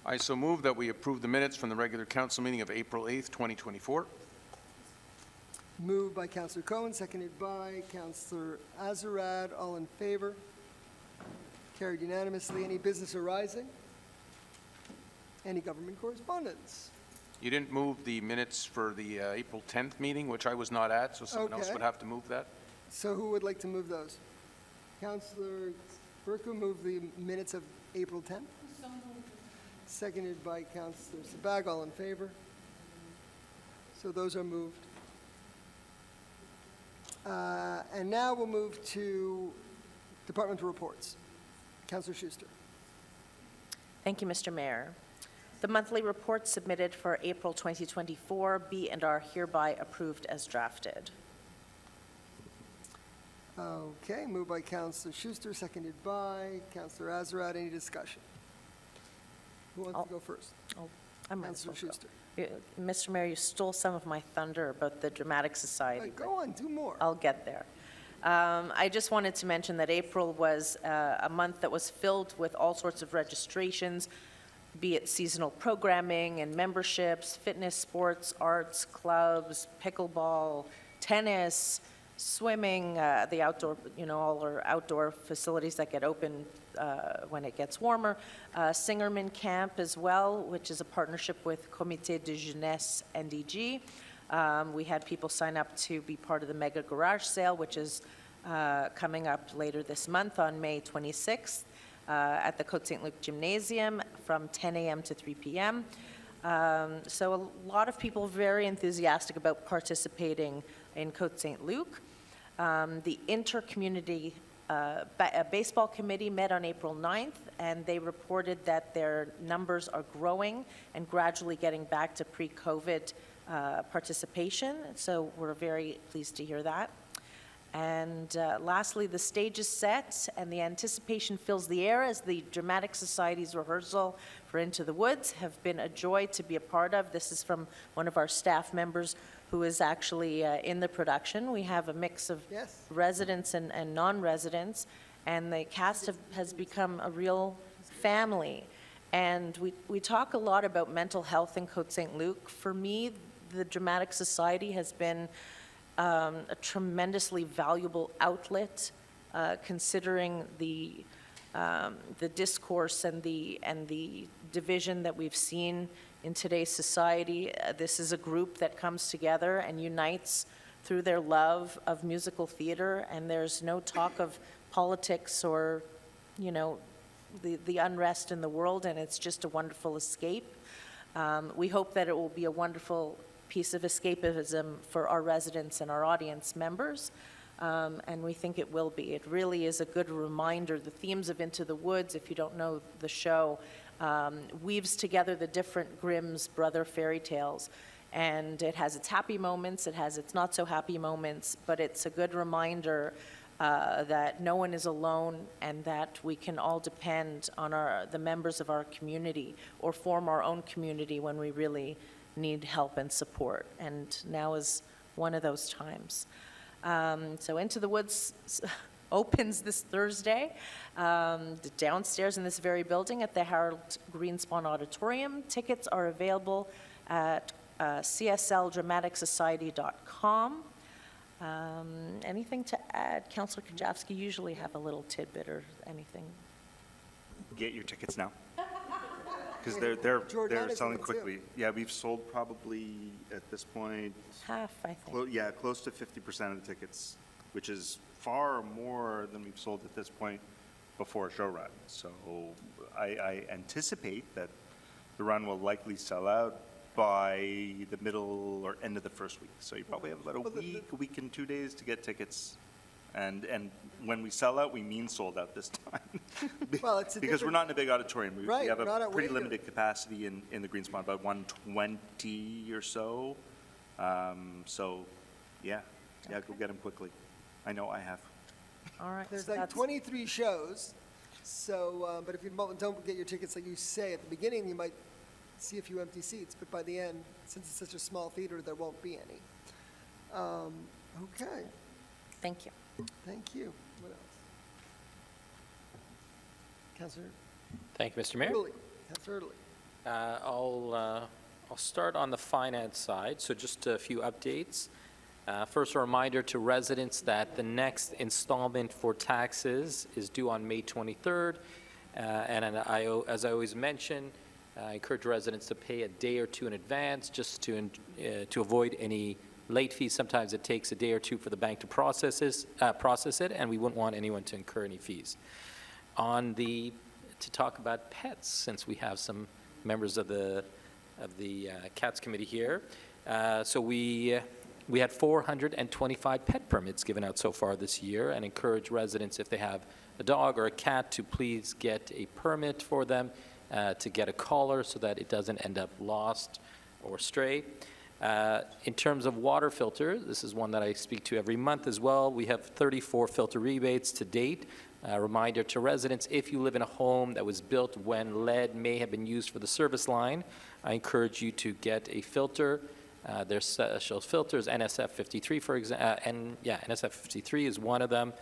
I so move that we approve the minutes from the regular council meeting of April 8th, 2024. Moved by Councillor Cohen, seconded by Councillor Azarad. All in favor? Carried unanimously. Any business arising? Any government correspondence? You didn't move the minutes for the April 10th meeting, which I was not at, so someone else Okay. would have to move that. So who would like to move those? Councillor Burku moved the minutes of April 10th. Seconded by Councillor Sabag. All in favor? So those are moved. And now we'll move to departmental reports. Councillor Schuster. Thank you, Mr. Mayor. The monthly reports submitted for April 2024 be and are hereby approved as drafted. Okay, moved by Councillor Schuster, seconded by Councillor Azarad. Any discussion? Who wants to go first? I might as Councillor well go. Schuster. Mr. Mayor, you stole some of my thunder about the Dramatic Society. Go on, do more. I'll get there. I just wanted to mention that April was a month that was filled with all sorts of registrations, be it seasonal programming and memberships, fitness, sports, arts, clubs, pickleball, tennis, swimming, the outdoor, all our outdoor facilities that get open when it gets warmer. Singerman Camp as well, which is a partnership with Comité de Jeunesse NDG. We had people sign up to be part of the mega garage sale, which is coming up later this month on May 26th at the Côte Saint-Luc Gymnasium from 10 a.m. to 3 p.m. So a lot of people very enthusiastic about participating in Côte Saint-Luc. The Inter-Community Baseball Committee met on April 9th, and they reported that their numbers are growing and gradually getting back to pre-COVID participation, so we're very pleased to hear that. And lastly, the stage is set and the anticipation fills the air as the Dramatic Society's rehearsal for Into the Woods have been a joy to be a part of. This is from one of our staff members who is actually in the production. We have a mix of residents and non-residents, and the cast has become a real family. And we talk a lot about mental health in Côte Saint-Luc. For me, the Dramatic Society has been a tremendously valuable outlet, considering the discourse and the division that we've seen in today's society. This is a group that comes together and unites through their love of musical theater, and there's no talk of politics or, you know, the unrest in the world, and it's just a wonderful escape. We hope that it will be a wonderful piece of escapism for our residents and our audience members, and we think it will be. It really is a good reminder. The themes of Into the Woods, if you don't know the show, weaves together the different Grimm's brother fairy tales, and it has its happy moments, it has its not so happy moments, but it's a good reminder that no one is alone and that we can all depend on the members of our community or form our own community when we really need help and support, and now is one of those times. So Into the Woods opens this Thursday downstairs in this very building at the Harold Greenspan Auditorium. Tickets are available at csldramaticsociety.com. Anything to add? Councillor Kajavsky, usually have a little tidbit or anything. Get your tickets now. Because they're selling quickly. Yeah, we've sold probably at this point half, I think. Close to 50% of the tickets, which is far more than we've sold at this point before a show run. So I anticipate that the run will likely sell out by the middle or end of the first week. So you probably have about a week and 2 days to get tickets. And when we sell out, we mean sold out this time. Well, it's because we're not in a big auditorium. We Right, have we're not a at pretty Wager. limited capacity in the Greenspan, about 120 or so. So, yeah, go get them quickly. I know I have. All right. There's so like that's- 23 shows, so, but if you don't get your tickets, like you say, at the beginning, you might see a few empty seats, but by the end, since it's such a small theater, there won't be any. Okay, Thank you. thank you. What else? Councillor Thank you, Mr. Mayor. Early. Councillor Early. I'll start on the finance side, so just a few updates. First, a reminder to residents that the next installment for taxes is due on May 23rd. As I always mention, I encourage residents to pay a day or two in advance just to avoid any late fees. Sometimes it takes a day or two for the bank to process it, and we wouldn't want anyone to incur any fees. To talk about pets, since we have some members of the Cats Committee here. So we had 425 pet permits given out so far this year, and encourage residents, if they have a dog or a cat, to please get a permit for them, to get a collar so that it doesn't end up lost or stray. In terms of water filter, this is one that I speak to every month as well. We have 34 filter rebates to date. A reminder to residents, if you live in a home that was built when lead may have been used for the service line, I encourage you to get a filter. There's special filters, NSF 53, for example, NSF 53 is one of them.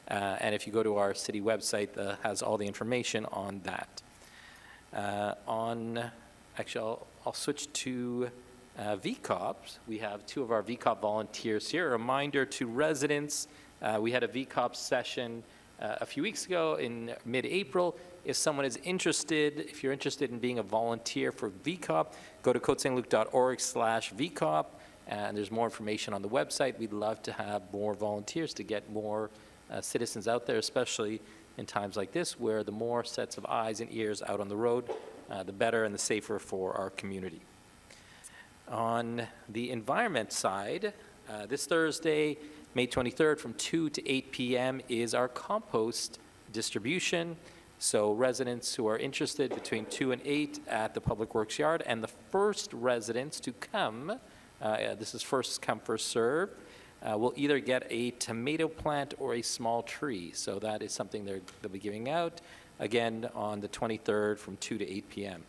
And if you go to our city website, has all the information on that. I'll switch to VCOPs. We have two of our VCOP volunteers here. A reminder to residents, we had a VCOP session a few weeks ago in mid-April. If someone is interested, if you're interested in being a volunteer for VCOP, go to cotesaintluc.org/VCOP, and there's more information on the website. We'd love to have more volunteers to get more citizens out there, especially in times like this, where the more sets of eyes and ears out on the road, the better and the safer for our community. On the environment side, this Thursday, May 23rd from 2 to 8 p.m. is our compost distribution. So residents who are interested between 2 and 8 at the Public Works Yard, and the first residents to come, this is first come, first serve, will either get a tomato plant or a small tree. So that is something they'll be giving out, again, on the 23rd from 2 to 8 p.m.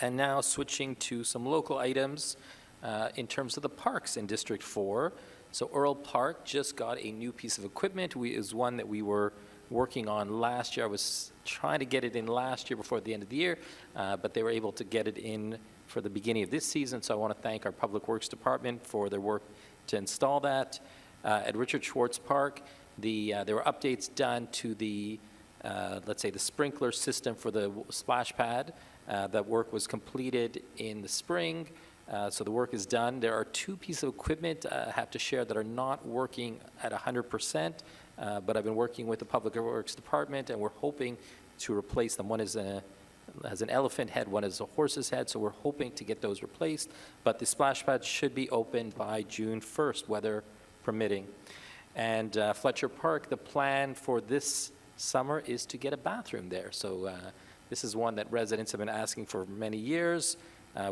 And now switching to some local items in terms of the parks in District 4. So Earl Park just got a new piece of equipment. It was one that we were working on last year. I was trying to get it in last year before the end of the year, but they were able to get it in for the beginning of this season. So I want to thank our Public Works Department for their work to install that. At Richard Schwartz Park, there were updates done to the, let's say, the sprinkler system for the splash pad. That work was completed in the spring, so the work is done. There are two pieces of equipment I have to share that are not working at 100%, but I've been working with the Public Works Department, and we're hoping to replace them. One has an elephant head, one has a horse's head, so we're hoping to get those replaced. But the splash pad should be open by June 1st, weather permitting. And Fletcher Park, the plan for this summer is to get a bathroom there. So this is one that residents have been asking for many years.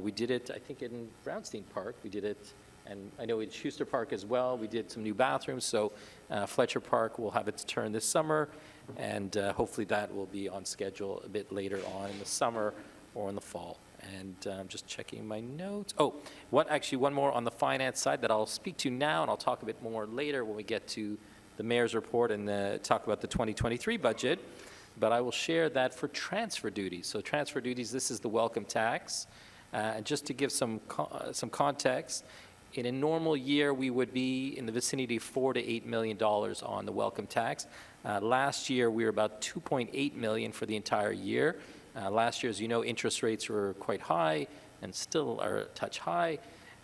We did it, I think, in Brownstein Park. We did it, and I know in Schuster Park as well. We did some new bathrooms. So Fletcher Park will have its turn this summer, and hopefully that will be on schedule a bit later on in the summer or in the fall. And I'm just checking my notes. Oh, one more on the finance side that I'll speak to now, and I'll talk a bit more later when we get to the mayor's report and talk about the 2023 budget. But I will share that for transfer duties. So transfer duties, this is the welcome tax. And just to give some context, in a normal year, we would be in the vicinity of $4 to $8 million on the welcome tax. Last year, we were about $2.8 million for the entire year. Last year, as you know, interest rates were quite high and still are a touch high,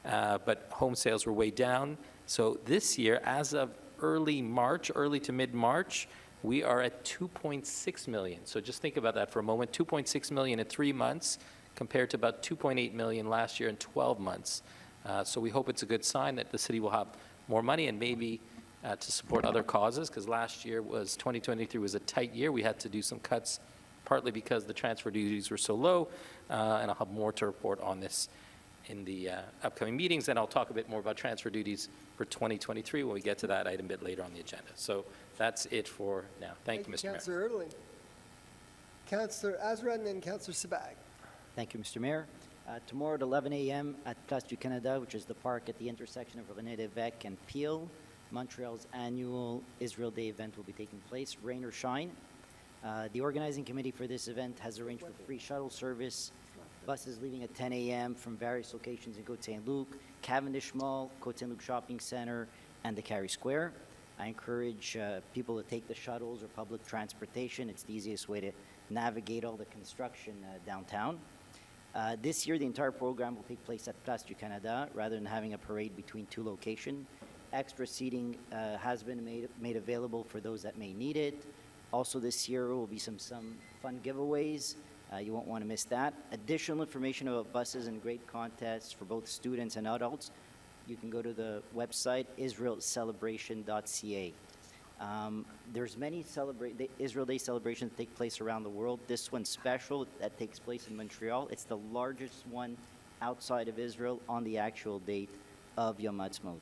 but home sales were way down. So this year, as of early to mid-March, we are at 2.6 million. So just think about that for a moment. 2.6 million in 3 months compared to about 2.8 million last year in 12 months. So we hope it's a good sign that the city will have more money and maybe to support other causes, because last year 2023 was a tight year. We had to do some cuts, partly because the transfer duties were so low, and I'll have more to report on this in the upcoming meetings, and I'll talk a bit more about transfer duties for 2023 when we get to that item a bit later on the agenda. So that's it for now. Thank you, Mr. Mayor. Councillor Erdeling. Councillor Azra and then Councillor Sabag. Thank you, Mr. Mayor. Tomorrow at 11 a.m. at Place du Canada, which is the park at the intersection of René Lévesque and Peel, Montreal's annual Israel Day event will be taking place, rain or shine. The organizing committee for this event has arranged for free shuttle service, buses leaving at 10 a.m. from various locations in Côte Saint-Luc, Cavendish Mall, Côte Saint-Luc Shopping Center, and the Carey Square. I encourage people to take the shuttles or public transportation. It's the easiest way to navigate all the construction downtown. This year, the entire program will take place at Place du Canada rather than having a parade between two locations. Extra seating has been made available for those that may need it. Also this year will be some fun giveaways. You won't want to miss that. Additional information about buses and grade contests for both students and adults, you can go to the website israelcelebration.ca. There's many Israel Day celebrations that take place around the world. This one's special that takes place in Montreal. It's the largest one outside of Israel on the actual date of Yom Ha'atzmaut.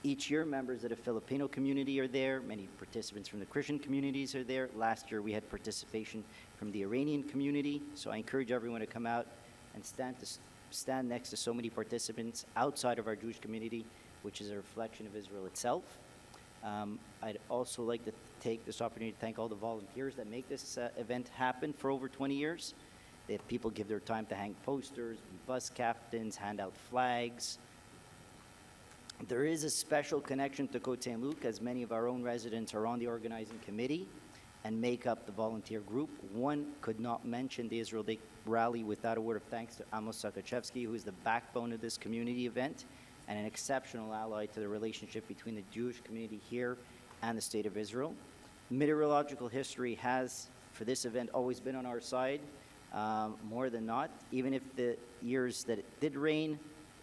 Each year, members of the Filipino community are there. Many participants from the Christian communities are there. Last year, we had participation from the Iranian community. So I encourage everyone to come out and stand next to so many participants outside of our Jewish community, which is a reflection of Israel itself. I'd also like to take this opportunity to thank all the volunteers that make this event happen for over 20 years. That people give their time to hang posters, be bus captains, hand out flags. There is a special connection to Côte Saint-Luc, as many of our own residents are on the organizing committee and make up the volunteer group. One could not mention the Israel Day rally without a word of thanks to Amos Sakachevsky, who is the backbone of this community event and an exceptional ally to the relationship between the Jewish community here and the State of Israel. Meteorological history has, for this event, always been on our side, more than not. Even if the years that it did rain,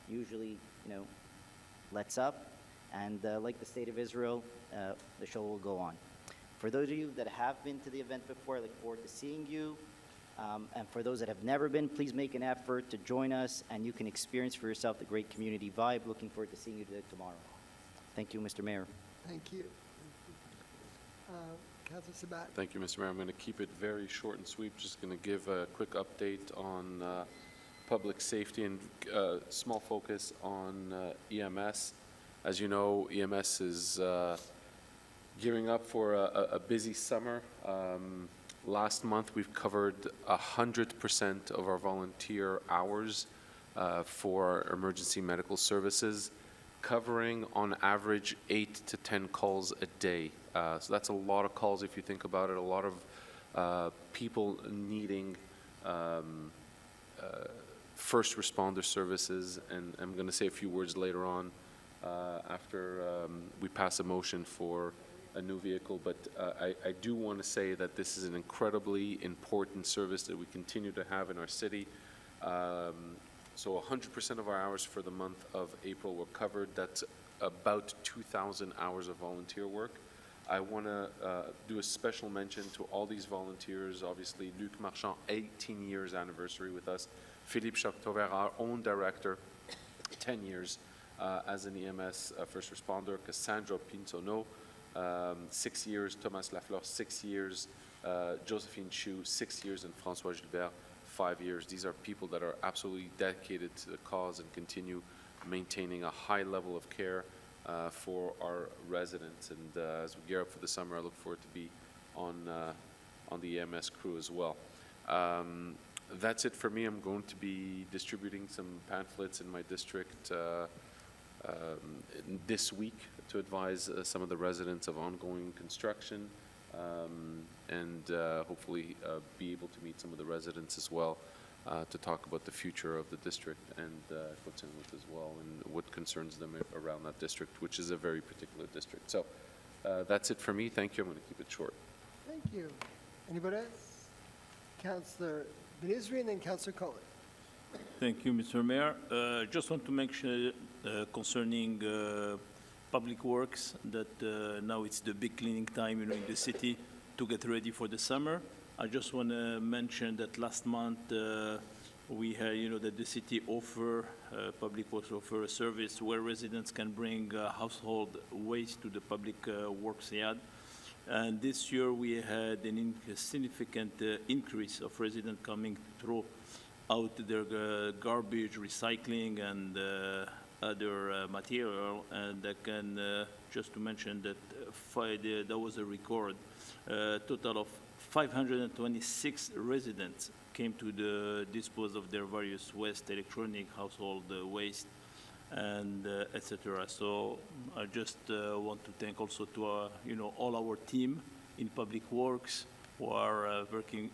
usually, lets up. And like the State of Israel, the show will go on. For those of you that have been to the event before, I look forward to seeing you. And for those that have never been, please make an effort to join us, and you can experience for yourself the great community vibe. Looking forward to seeing you tomorrow. Thank you, Mr. Mayor. Thank you. Councilor Sabat. Thank you, Mr. Mayor. I'm going to keep it very short and sweet. Just going to give a quick update on public safety and small focus on EMS. As you know, EMS is gearing up for a busy summer. Last month, we've covered 100% of our volunteer hours for emergency medical services, covering on average 8 to 10 calls a day. So that's a lot of calls if you think about it, a lot of people needing first responder services, and I'm going to say a few words later on after we pass a motion for a new vehicle, but I do want to say that this is an incredibly important service that we continue to have in our city. So 100% of our hours for the month of April were covered. That's about 2,000 hours of volunteer work. I want to do a special mention to all these volunteers. Obviously, Luc Marchand, 18 years anniversary with us. Philippe Choctover, our own director, 10 years as an EMS first responder. Cassandra Pinsono, 6 years. Thomas Lafleur, 6 years. Josephine Chu, 6 years. And François Gilbert, 5 years. These are people that are absolutely dedicated to the cause and continue maintaining a high level of care for our residents. And as we gear up for the summer, I look forward to be on the EMS crew as well. That's it for me. I'm going to be distributing some pamphlets in my district this week to advise some of the residents of ongoing construction and hopefully be able to meet some of the residents as well to talk about the future of the district and Côte Saint-Luc as well and what concerns them around that district, which is a very particular district. So that's it for me. Thank you. I'm going to keep it short. Thank you. Anybody else? Councillor Benizri and then Councillor Cullen. Thank you, Mr. Mayor. Just want to mention concerning public works that now it's the big cleaning time, in the city to get ready for the summer. I just want to mention that last month we had, that the city offer, public works offer a service where residents can bring household waste to the public works yard. And this year we had a significant increase of residents coming through out their garbage, recycling, and other material. And I can just to mention that there was a record total of 526 residents came to dispose of their various waste, electronic, household waste, and etc. So I just want to thank also to all our team in public works who are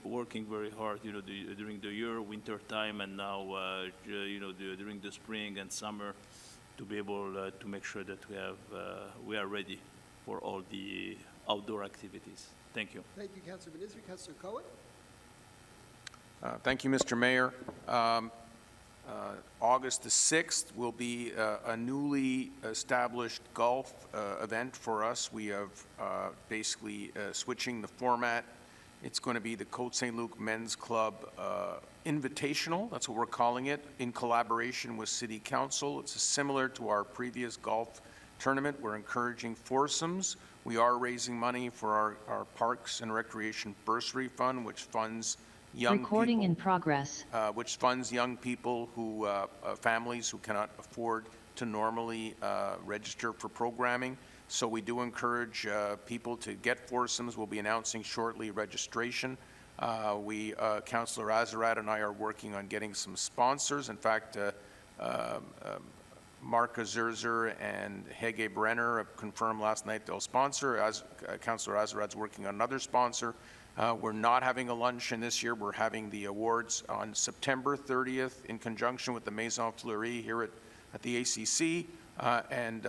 working very hard, during the year, winter time, and now during the spring and summer, to be able to make sure that we are ready for all the outdoor activities. Thank you. Thank you, Councillor Benizri. Councillor Cohen. Thank you, Mr. Mayor. August the 6th will be a newly established golf event for us. We have basically switching the format. It's going to be the Côte Saint-Luc Men's Club Invitational. That's what we're calling it, in collaboration with City Council. It's similar to our previous golf tournament. We're encouraging foursomes. We are raising money for our Parks and Recreation Bursary Fund, which funds young Recording people, in progress. which funds young people who, families who cannot afford to normally register for programming. So we do encourage people to get foursomes. We'll be announcing shortly registration. Councillor Azarat and I are working on getting some sponsors. In fact, Mark Zerzer and Hege Brenner have confirmed last night they'll sponsor. As Councillor Azarat's working on another sponsor. We're not having a luncheon this year. We're having the awards on September 30th in conjunction with the Maison Fleury here at the ACC, and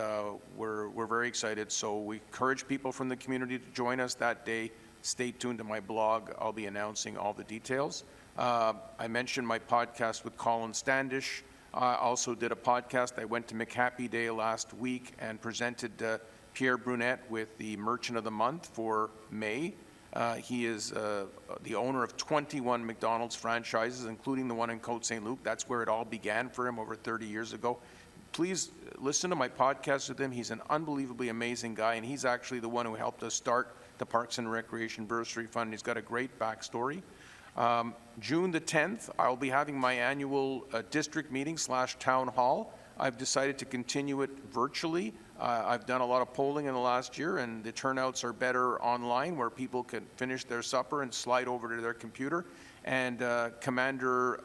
we're very excited. So we encourage people from the community to join us that day. Stay tuned to my blog. I'll be announcing all the details. I mentioned my podcast with Colin Standish. I also did a podcast. I went to McHappy Day last week and presented Pierre Brunette with the Merchant of the Month for May. He is the owner of 21 McDonald's franchises, including the one in Côte Saint-Luc. That's where it all began for him over 30 years ago. Please listen to my podcast with him. He's an unbelievably amazing guy, and he's actually the one who helped us start the Parks and Recreation Bursary Fund. He's got a great backstory. June the 10th, I'll be having my annual district meeting / town hall. I've decided to continue it virtually. I've done a lot of polling in the last year, and the turnouts are better online, where people can finish their supper and slide over to their computer. And Commander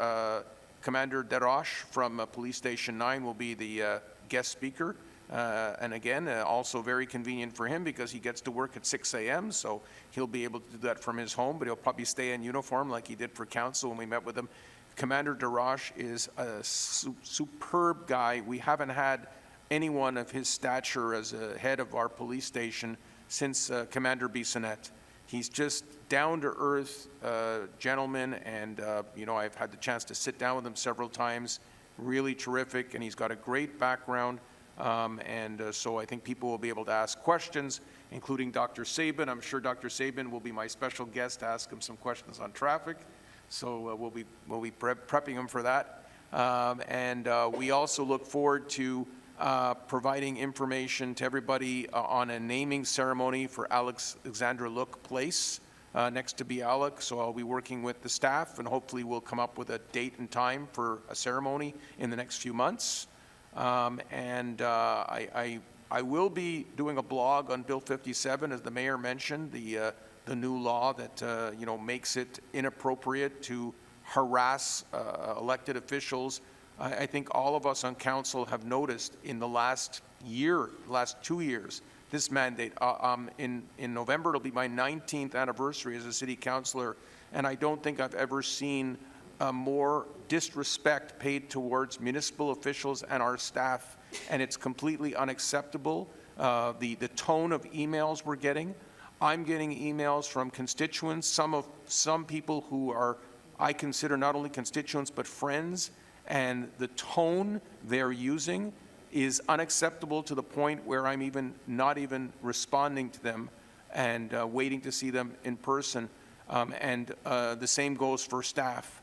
Desroches from Police Station 9 will be the guest speaker. And again, also very convenient for him because he gets to work at 6 a.m., so he'll be able to do that from his home, but he'll probably stay in uniform like he did for council when we met with him. Commander Desroches is a superb guy. We haven't had anyone of his stature as a head of our police station since Commander Bissonnette. He's just down-to-earth gentleman, and you know, I've had the chance to sit down with him several times. Really terrific, and he's got a great background. So I think people will be able to ask questions, including Dr. Sabin. I'm sure Dr. Sabin will be my special guest to ask him some questions on traffic. So we'll be prepping him for that. We also look forward to providing information to everybody on a naming ceremony for Alexandra Look Place next to Bialik. So I'll be working with the staff, and hopefully we'll come up with a date and time for a ceremony in the next few months. I will be doing a blog on Bill 57, as the mayor mentioned, the new law that you know, makes it inappropriate to harass elected officials. I think all of us on council have noticed in the last 2 years, this mandate. In November, it'll be my 19th anniversary as a city councillor, and I don't think I've ever seen more disrespect paid towards municipal officials and our staff, and it's completely unacceptable. The tone of emails we're getting. I'm getting emails from constituents, some people who are, I consider not only constituents but friends, and the tone they're using is unacceptable to the point where I'm not even responding to them and waiting to see them in person. The same goes for staff.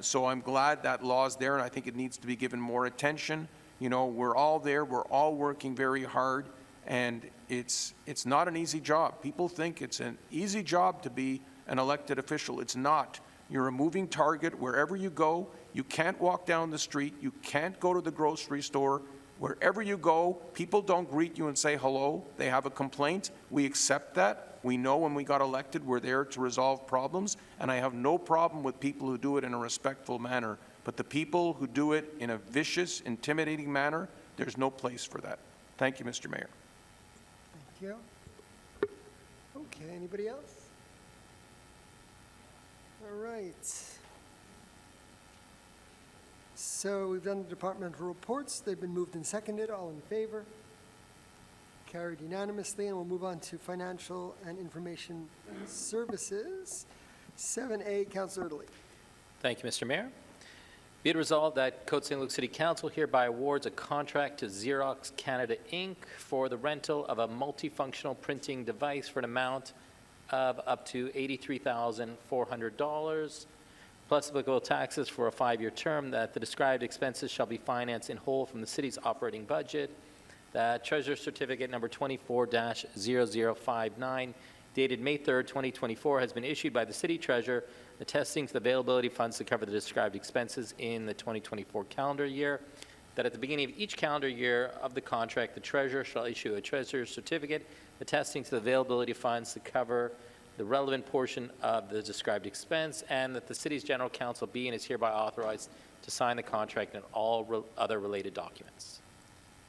So I'm glad that law's there, and I think it needs to be given more attention. You know, we're all there, we're all working very hard, and it's not an easy job. People think it's an easy job to be an elected official. It's not. You're a moving target wherever you go. You can't walk down the street. You can't go to the grocery store. Wherever you go, people don't greet you and say hello. They have a complaint. We accept that. We know when we got elected, we're there to resolve problems, and I have no problem with people who do it in a respectful manner. But the people who do it in a vicious, intimidating manner, there's no place for that. Thank you, Mr. Mayor. Thank you. Okay, anybody else? All right. So we've done the departmental reports. They've been moved and seconded. All in favor? Carried unanimously, and we'll move on to financial and information services. 7A, Councillor Italy. Thank you, Mr. Mayor. Be it resolved that Côte Saint-Luc City Council hereby awards a contract to Xerox Canada Inc. for the rental of a multifunctional printing device for an amount of up to $83,400, plus applicable taxes for a 5-year term, that the described expenses shall be financed in whole from the city's operating budget. That Treasurer Certificate number 24-0059, dated May 3rd, 2024, has been issued by the City Treasurer, attesting to the availability of funds to cover the described expenses in the 2024 calendar year. That at the beginning of each calendar year of the contract, the Treasurer shall issue a Treasurer's Certificate attesting to the availability of funds to cover the relevant portion of the described expense, and that the City's General Counsel be and is hereby authorized to sign the contract and all other related documents.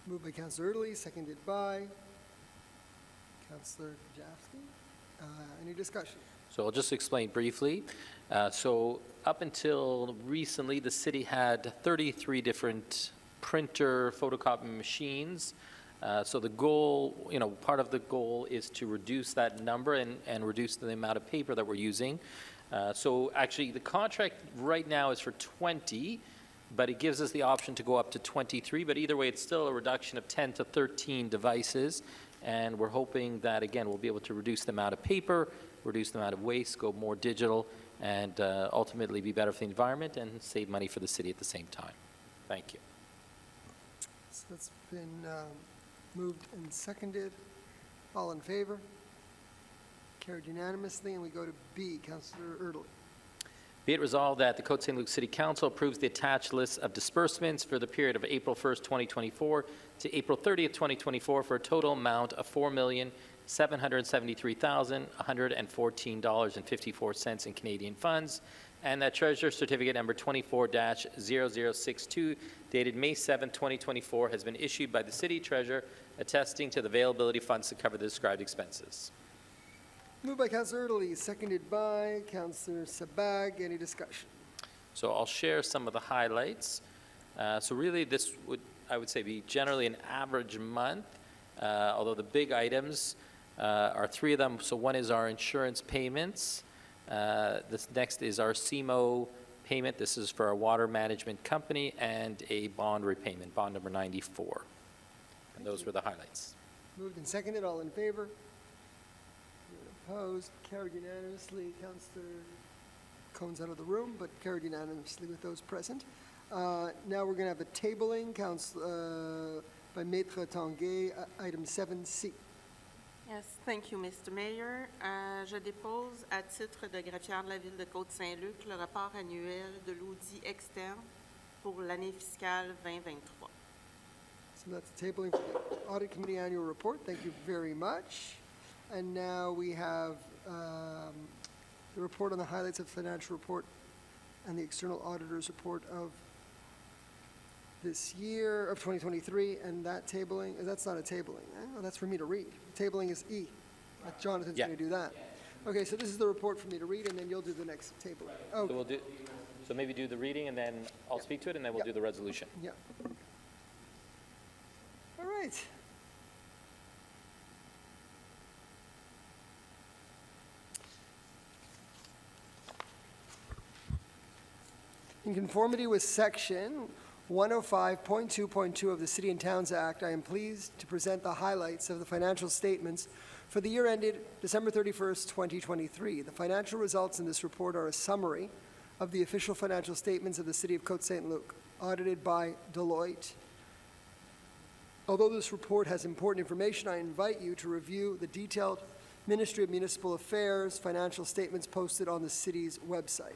Moved by Councillor Italy, seconded by Councillor Jafsky. Any discussion? So I'll just explain briefly. So up until recently, the city had 33 different printer photocopy machines. So the goal, you know, part of the goal is to reduce that number and reduce the amount of paper that we're using. So actually, the contract right now is for 20. but it gives us the option to go up to 23, but either way, it's still a reduction of 10 to 13 devices, and we're hoping that, again, we'll be able to reduce the amount of paper, reduce the amount of waste, go more digital, and ultimately be better for the environment and save money for the city at the same time. Thank you. So that's been moved and seconded. All in favor? Carried unanimously, and we go to B, Councillor Erdely. Be it resolved that the Côte Saint-Luc City Council approves the attached list of disbursements for the period of April 1st, 2024 to April 30th, 2024 for a total amount of $4,773,114.54 in Canadian funds, and that Treasurer Certificate number 24-0062 dated May 7, 2024 has been issued by the City Treasurer attesting to the availability of funds to cover the described expenses. Moved by Councillor Erdely, seconded by Councillor Sabag. Any discussion? So I'll share some of the highlights. So really this would, I would say, be generally an average month, although the big items are three of them. So one is our insurance payments. This next is our CMO payment. This is for our water management company, and a bond repayment, bond number 94. And those were the highlights. Moved and seconded. All in favor? Opposed? Carried unanimously. Councillor Cohn's out of the room, but carried unanimously with those present. Now we're going to have a tabling by Maître Tanguay, item 7C. Yes, thank you, Mr. Mayor. Je dépose à titre de greffière de la Ville de Côte Saint-Luc le rapport annuel de l'audit externe pour l'année fiscale 2023. So that's tabling for the Audit Committee Annual Report. Thank you very much. And now we have the report on the highlights of financial report and the external auditor's report of this year of 2023, and that tabling, that's not a tabling. Oh, that's for me to read. Tabling is E. Jonathan's going to do that. Okay, so this is the report for me to read, and then you'll do the next tabling. Oh, So we'll do, so maybe do the reading, and then I'll speak to it, and then we'll do the resolution. yeah. All right. In conformity with Section 105.2.2 of the City and Towns Act, I am pleased to present the highlights of the financial statements for the year ended December 31st, 2023. The financial results in this report are a summary of the official financial statements of the City of Côte Saint-Luc, audited by Deloitte. Although this report has important information, I invite you to review the detailed Ministry of Municipal Affairs financial statements posted on the city's website.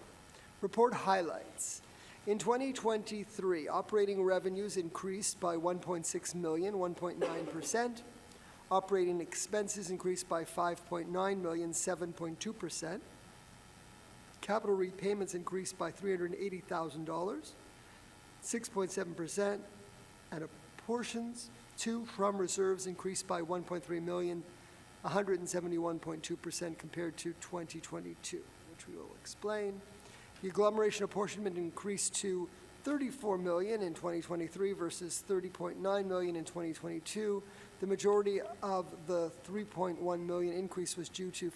Report highlights. In 2023, operating revenues increased by $1.6 million, 1.9%. Operating expenses increased by $5.9 million, 7.2%. Capital repayments increased by $380,000, 6.7%. And apportions to from reserves increased by $1.3 million, 171.2% compared to 2022, which we will explain. The agglomeration apportionment increased to $34 million in 2023 versus $30.9 million in 2022. The majority of the $3.1 million increase was due to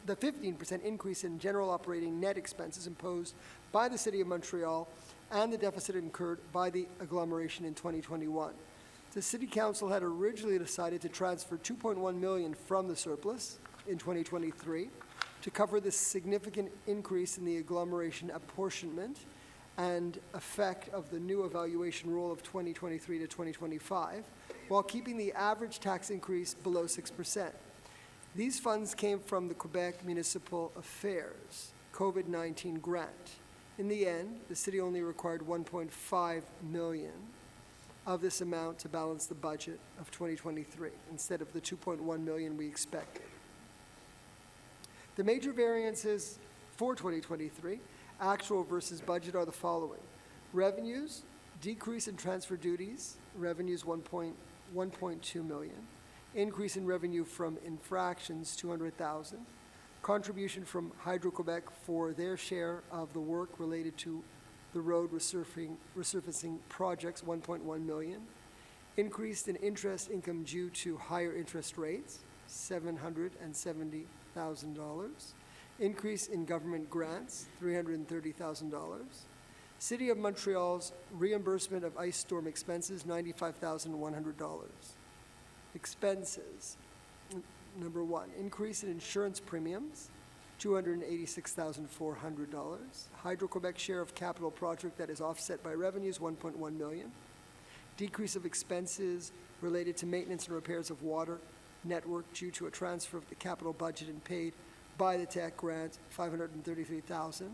the 15% increase in general operating net expenses imposed by the City of Montreal and the deficit incurred by the agglomeration in 2021. The City Council had originally decided to transfer $2.1 million from the surplus in 2023 to cover the significant increase in the agglomeration apportionment and effect of the new evaluation rule of 2023 to 2025, while keeping the average tax increase below 6%. These funds came from the Quebec Municipal Affairs COVID-19 grant. In the end, the city only required $1.5 million of this amount to balance the budget of 2023, instead of the $2.1 million we expected. The major variances for 2023, actual versus budget, are the following. Revenues, decrease in transfer duties, revenues $1.2 million. Increase in revenue from infractions, $200,000. Contribution from Hydro-Quebec for their share of the work related to the road resurfacing projects, $1.1 million. Increased in interest income due to higher interest rates, $770,000. Increase in government grants, $330,000. City of Montreal's reimbursement of ice storm expenses, $95,100. Expenses. Number one, increase in insurance premiums, $286,400. Hydro-Quebec share of capital project that is offset by revenues, $1.1 million. Decrease of expenses related to maintenance and repairs of water network due to a transfer of the capital budget and paid by the TAC grant, $533,000.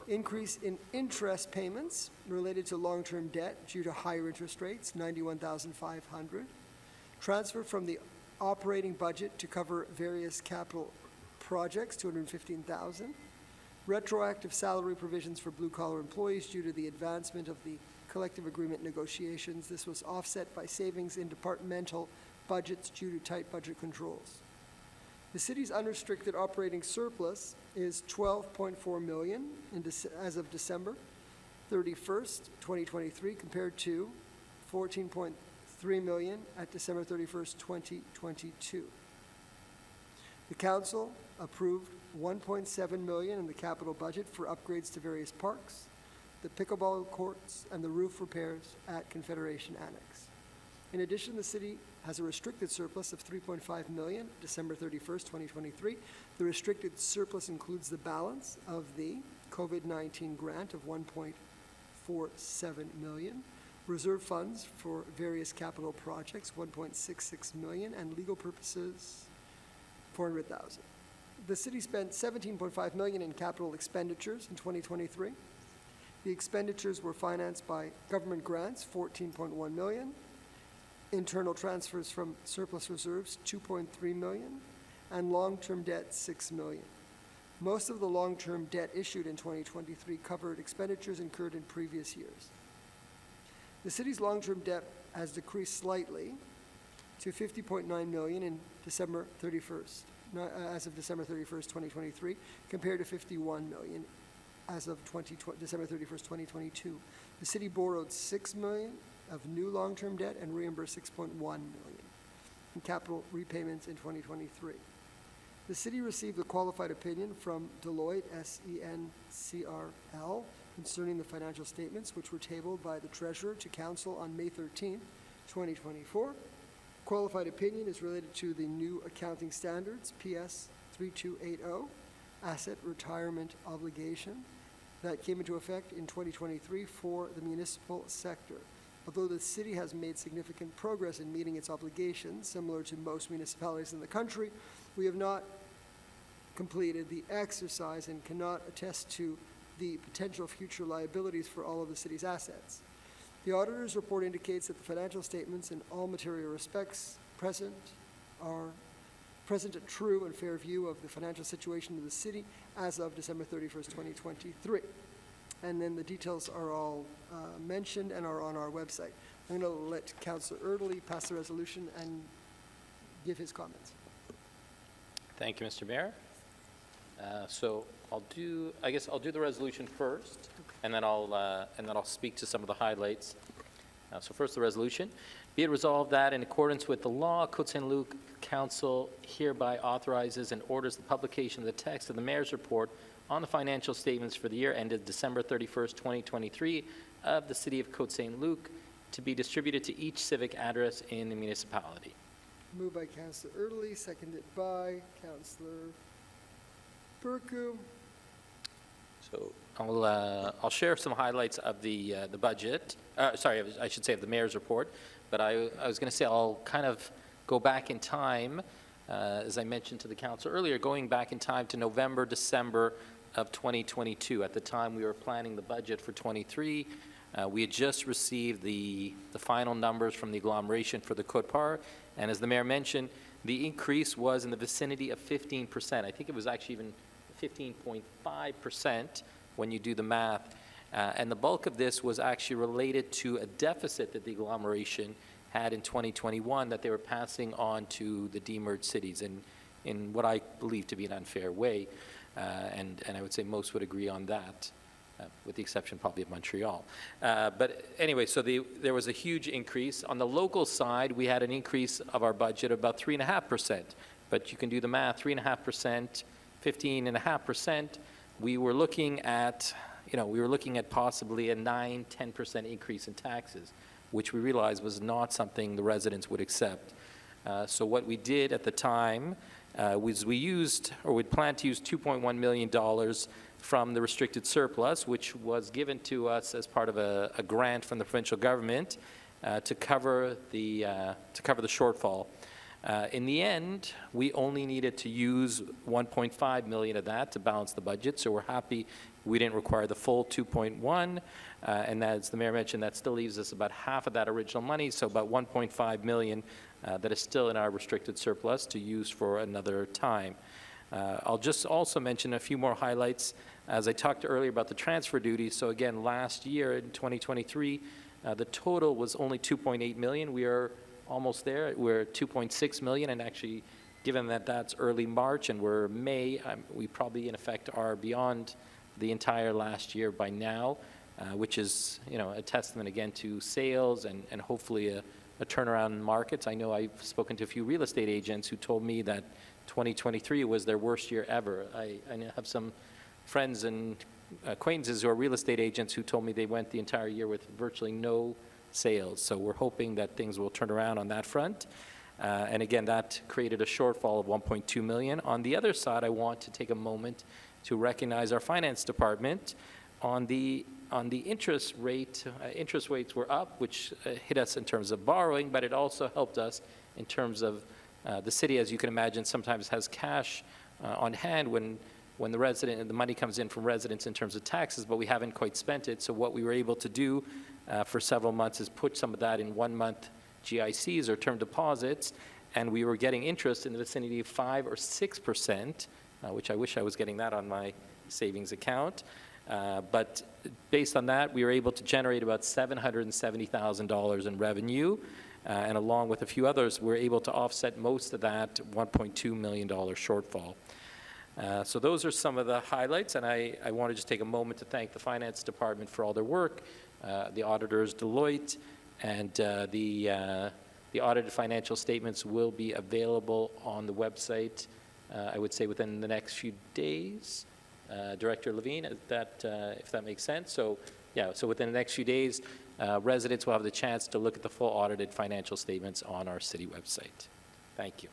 Increase in interest payments related to long-term debt due to higher interest rates, $91,500. Transfer from the operating budget to cover various capital projects, $215,000. Retroactive salary provisions for blue-collar employees due to the advancement of the collective agreement negotiations. This was offset by savings in departmental budgets due to tight budget controls. The city's unrestricted operating surplus is $12.4 million as of December 31st, 2023, compared to $14.3 million at December 31st, 2022. The council approved $1.7 million in the capital budget for upgrades to various parks, the pickleball courts, and the roof repairs at Confederation Annex. In addition, the city has a restricted surplus of $3.5 million, December 31st, 2023. The restricted surplus includes the balance of the COVID-19 grant of $1.47 million, reserve funds for various capital projects, $1.66 million, and legal purposes, $400,000. The city spent $17.5 million in capital expenditures in 2023. The expenditures were financed by government grants, $14.1 million, internal transfers from surplus reserves, $2.3 million, and long-term debt, $6 million. Most of the long-term debt issued in 2023 covered expenditures incurred in previous years. The city's long-term debt has decreased slightly to $50.9 million in December 31st, as of December 31st, 2023, compared to $51 million as of December 31st, 2022. The city borrowed $6 million of new long-term debt and reimbursed $6.1 million in capital repayments in 2023. The city received a qualified opinion from Deloitte, SENCRL, concerning the financial statements, which were tabled by the treasurer to council on May 13th, 2024. Qualified opinion is related to the new accounting standards, PS 3280, asset retirement obligation, that came into effect in 2023 for the municipal sector. Although the city has made significant progress in meeting its obligations, similar to most municipalities in the country, we have not completed the exercise and cannot attest to the potential future liabilities for all of the city's assets. The auditor's report indicates that the financial statements in all material respects present a true and fair view of the financial situation of the city as of December 31st, 2023. And then the details are all mentioned and are on our website. I'm going to let Councillor Erdely pass the resolution and give his comments. Thank you, Mr. Mayor. So I'll do the resolution first, and then I'll speak to some of the highlights. So first, the resolution. Be it resolved that, in accordance with the law, Côte Saint-Luc Council hereby authorizes and orders the publication of the text of the Mayor's report on the financial statements for the year ended December 31st, 2023 of the City of Côte Saint-Luc to be distributed to each civic address in the municipality. Moved by Councillor Erdely, seconded by Councillor Burku. So I'll share some highlights of the budget. Sorry, I should say of the Mayor's report. But I was going to say I'll kind of go back in time, as I mentioned to the council earlier, going back in time to November, December of 2022. At the time we were planning the budget for 23, we had just received the final numbers from the agglomeration for the Côte-Par, and as the Mayor mentioned, the increase was in the vicinity of 15%. I think it was actually even 15.5% when you do the math. And the bulk of this was actually related to a deficit that the agglomeration had in 2021 that they were passing on to the demerged cities in what I believe to be an unfair way. And I would say most would agree on that, with the exception probably of Montreal. But anyway, so there was a huge increase. On the local side, we had an increase of our budget of about 3.5%. But you can do the math, 3.5%, 15.5%. We were looking at, we were looking at possibly a 9-10% increase in taxes, which we realized was not something the residents would accept. So what we did at the time was we'd planned to use $2.1 million from the restricted surplus, which was given to us as part of a grant from the provincial government to cover the shortfall. In the end, we only needed to use $1.5 million of that to balance the budget, so we're happy we didn't require the full 2.1, and as the mayor mentioned, that still leaves us about half of that original money, so about 1.5 million that is still in our restricted surplus to use for another time. I'll just also mention a few more highlights as I talked earlier about the transfer duty. So again, last year in 2023, the total was only 2.8 million. We are almost there. We're at 2.6 million, and actually, given that that's early March and we're May, we probably in effect are beyond the entire last year by now, which is, a testament again to sales and hopefully a turnaround in markets. I know I've spoken to a few real estate agents who told me that 2023 was their worst year ever. I have some friends and acquaintances who are real estate agents who told me they went the entire year with virtually no sales. So we're hoping that things will turn around on that front. And again, that created a shortfall of 1.2 million. On the other side, I want to take a moment to recognize our finance department. On the interest rates were up, which hit us in terms of borrowing, but it also helped us in terms of the city, as you can imagine, sometimes has cash on hand when the money comes in from residents in terms of taxes, but we haven't quite spent it. So what we were able to do for several months is put some of that in 1-month GICs or term deposits, and we were getting interest in the vicinity of 5 or 6%, which I wish I was getting that on my savings account. But based on that, we were able to generate about $770,000 in revenue, and along with a few others, we're able to offset most of that $1.2 million shortfall. So those are some of the highlights, and I want to just take a moment to thank the finance department for all their work, the auditors, Deloitte, and the audited financial statements will be available on the website, I would say within the next few days. Director Levine, if that makes sense. So yeah, so within the next few days, residents will have the chance to look at the full audited financial statements on our city website. Thank you.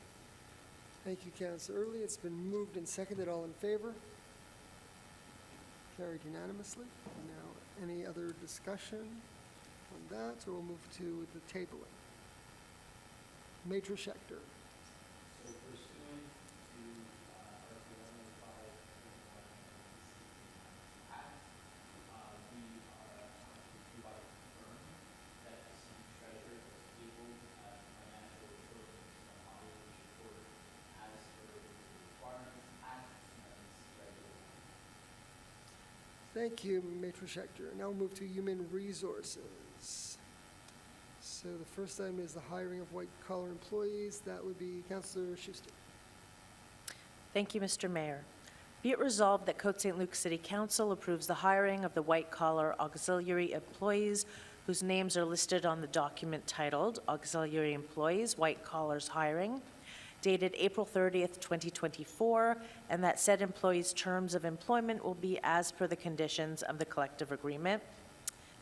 Thank you, Councillor Early. It's been moved and seconded. All in favor? Carried unanimously. Now, any other discussion on that, or we'll move to the tabling? Major Schechter. Thank you, Maitre Schechter. Now we'll move to Human Resources. So the first item is the hiring of white-collar employees. That would be Councillor Schuster. Thank you, Mr. Mayor. Be it resolved that Côte Saint-Luc City Council approves the hiring of the white-collar auxiliary employees whose names are listed on the document titled Auxiliary Employees, White Collars Hiring, dated April 30th, 2024, and that said employees' terms of employment will be as per the conditions of the collective agreement.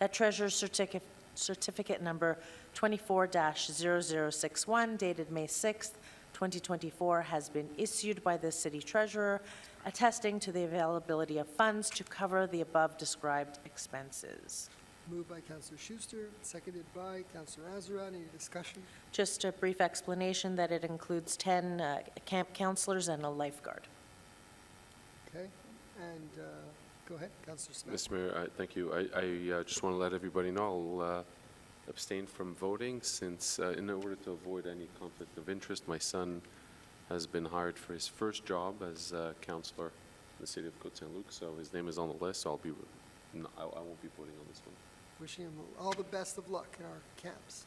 That Treasurer's Certificate number 24-0061, dated May 6th, 2024, has been issued by the City Treasurer, attesting to the availability of funds to cover the above described expenses. Moved by Councillor Schuster, seconded by Councillor Azara. Any discussion? Just a brief explanation that it includes 10 camp counselors and a lifeguard. Okay, and go ahead, Councillor Smith. Mr. Mayor, thank you. I just want to let everybody know I'll abstain from voting since in order to avoid any conflict of interest, my son has been hired for his first job as a counselor in the city of Côte Saint-Luc, so his name is on the list, so I won't be voting on this one. Wishing him all the best of luck in our camps.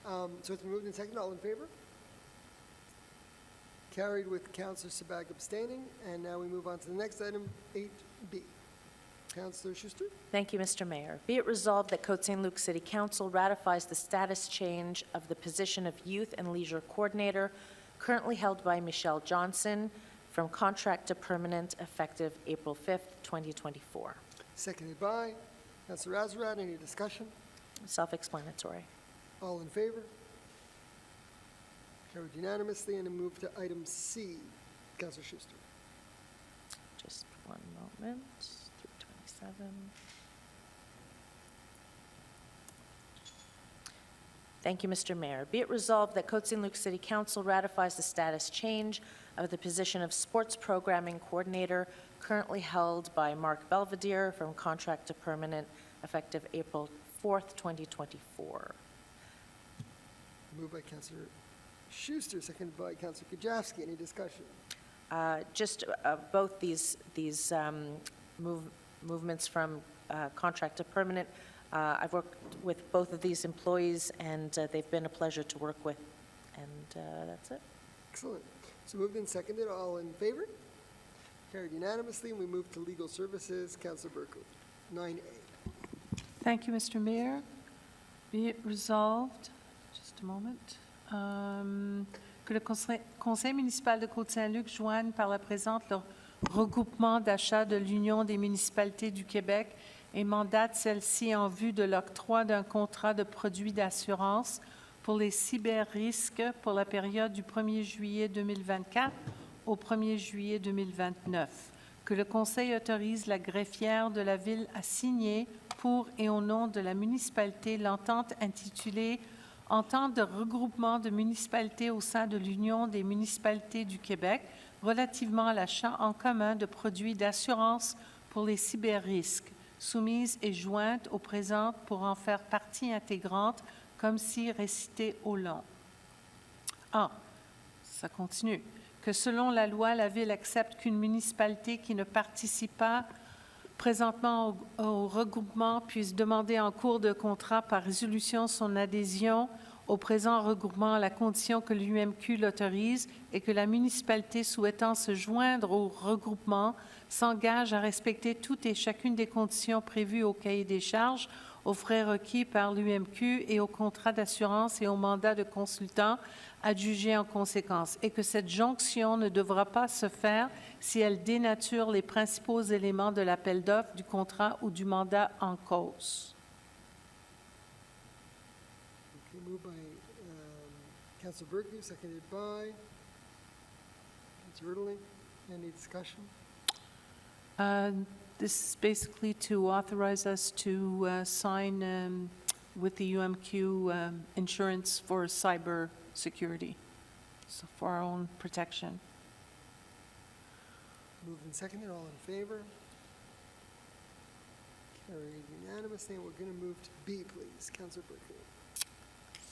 So it's been moved and seconded. All in favor? Carried with Councillor Sabag abstaining. And now we move on to the next item, 8B. Councillor Schuster. Thank you, Mr. Mayor. Be it resolved that Côte Saint-Luc City Council ratifies the status change of the position of Youth and Leisure Coordinator currently held by Michelle Johnson from contract to permanent effective April 5th, 2024. seconded by Councillor Azarad. Any discussion? Self-explanatory. All in favor? Carried unanimously. And to move to item C. Councillor Schuster. Just one moment. 327. Thank you, Mr. Mayor. Be it resolved that Côte Saint-Luc City Council ratifies the status change of the position of Sports Programming Coordinator currently held by Mark Belvedere from contract to permanent effective April 4th, 2024. Moved by Councillor Schuster, seconded by Councillor Kajewski. Any discussion? Just both these movements from contract to permanent. I've worked with both of these employees, and they've been a pleasure to work with. And that's it. Excellent. So moved and seconded. All in favor? Carried unanimously. And we move to legal services. Councillor Berkeley, 9A. Thank you, Mr. Mayor. Be it resolved, just a moment, que le Conseil municipal de Côte Saint-Luc joigne par la présente le regroupement d'achat de l'Union des municipalités du Québec et mandate celle-ci en vue de l'octroi d'un contrat de produits d'assurance pour les cyberrisques pour la période du 1er juillet 2024 au 1er juillet 2029. Que le Conseil autorise la greffière de la Ville à signer pour et au nom de la municipalité l'entente intitulée « Entente de regroupement de municipalités au sein de l'Union des municipalités du Québec relativement à l'achat en commun de produits d'assurance pour les cyberrisques, soumise et jointe au présent pour en faire partie intégrante, comme si récité au long. » Ah, ça continue. Que selon la loi, la Ville accepte qu'une municipalité qui ne participe pas présentement au regroupement puisse demander en cours de contrat par résolution son adhésion au présent regroupement à la condition que l'UMQ l'autorise et que la municipalité souhaitant se joindre au regroupement s'engage à respecter toutes et chacune des conditions prévues au cahier des charges, aux frais requis par l'UMQ et au contrat d'assurance et au mandat de consultant adjugé en conséquence, et que cette jonction ne devra pas se faire si elle dénature les principaux éléments de l'appel d'offres, du contrat ou du mandat en cause. Okay, moved by Councillor Berkeley, seconded by Councillor Erdeling. Any discussion? This is basically to authorize us to sign with the UMQ insurance for cyber security, so for our own protection. Moved and seconded. All in favor? Carried unanimously. And we're going to move to B, please. Councillor Berkeley.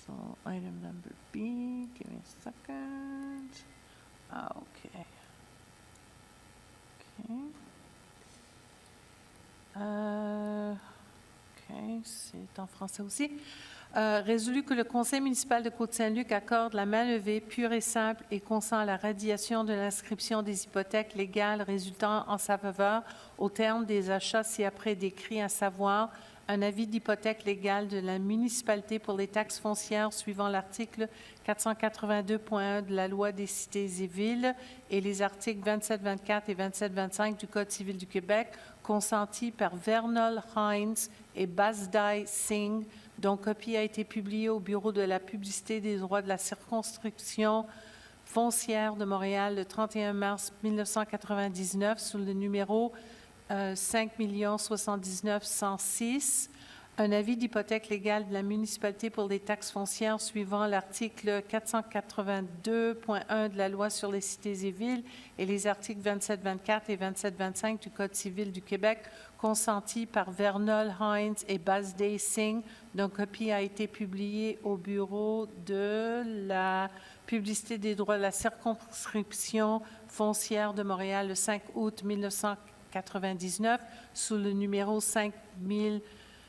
So item number B, give me a second. Okay. OK, c'est en français aussi. Résolu que le Conseil municipal de Côte Saint-Luc accorde la main levée pure et simple et consent à la radiation de l'inscription des hypothèques légales résultant en sa faveur au terme des achats ci-après décrits, à savoir un avis d'hypothèque légale de la municipalité pour les taxes foncières suivant l'article 482.1 de la Loi des cités et villes et les articles 27-24 et 27-25 du Code civil du Québec, consentis par Vernol Hines et Basdai Singh, dont copie a été publiée au Bureau de la publicité des droits de la circonscription foncière de Montréal le 31 mars 1999 sous le numéro 5 79 106, un avis d'hypothèque légale de la municipalité pour les taxes foncières suivant l'article 482.1 de la Loi sur les cités et villes et les articles 27-24 et 27-25 du Code civil du Québec, consenti par Vernol Hines et Basdai Singh, dont copie a été publiée au Bureau de la publicité des droits de la circonscription foncière de Montréal le 5 août 1999 sous le numéro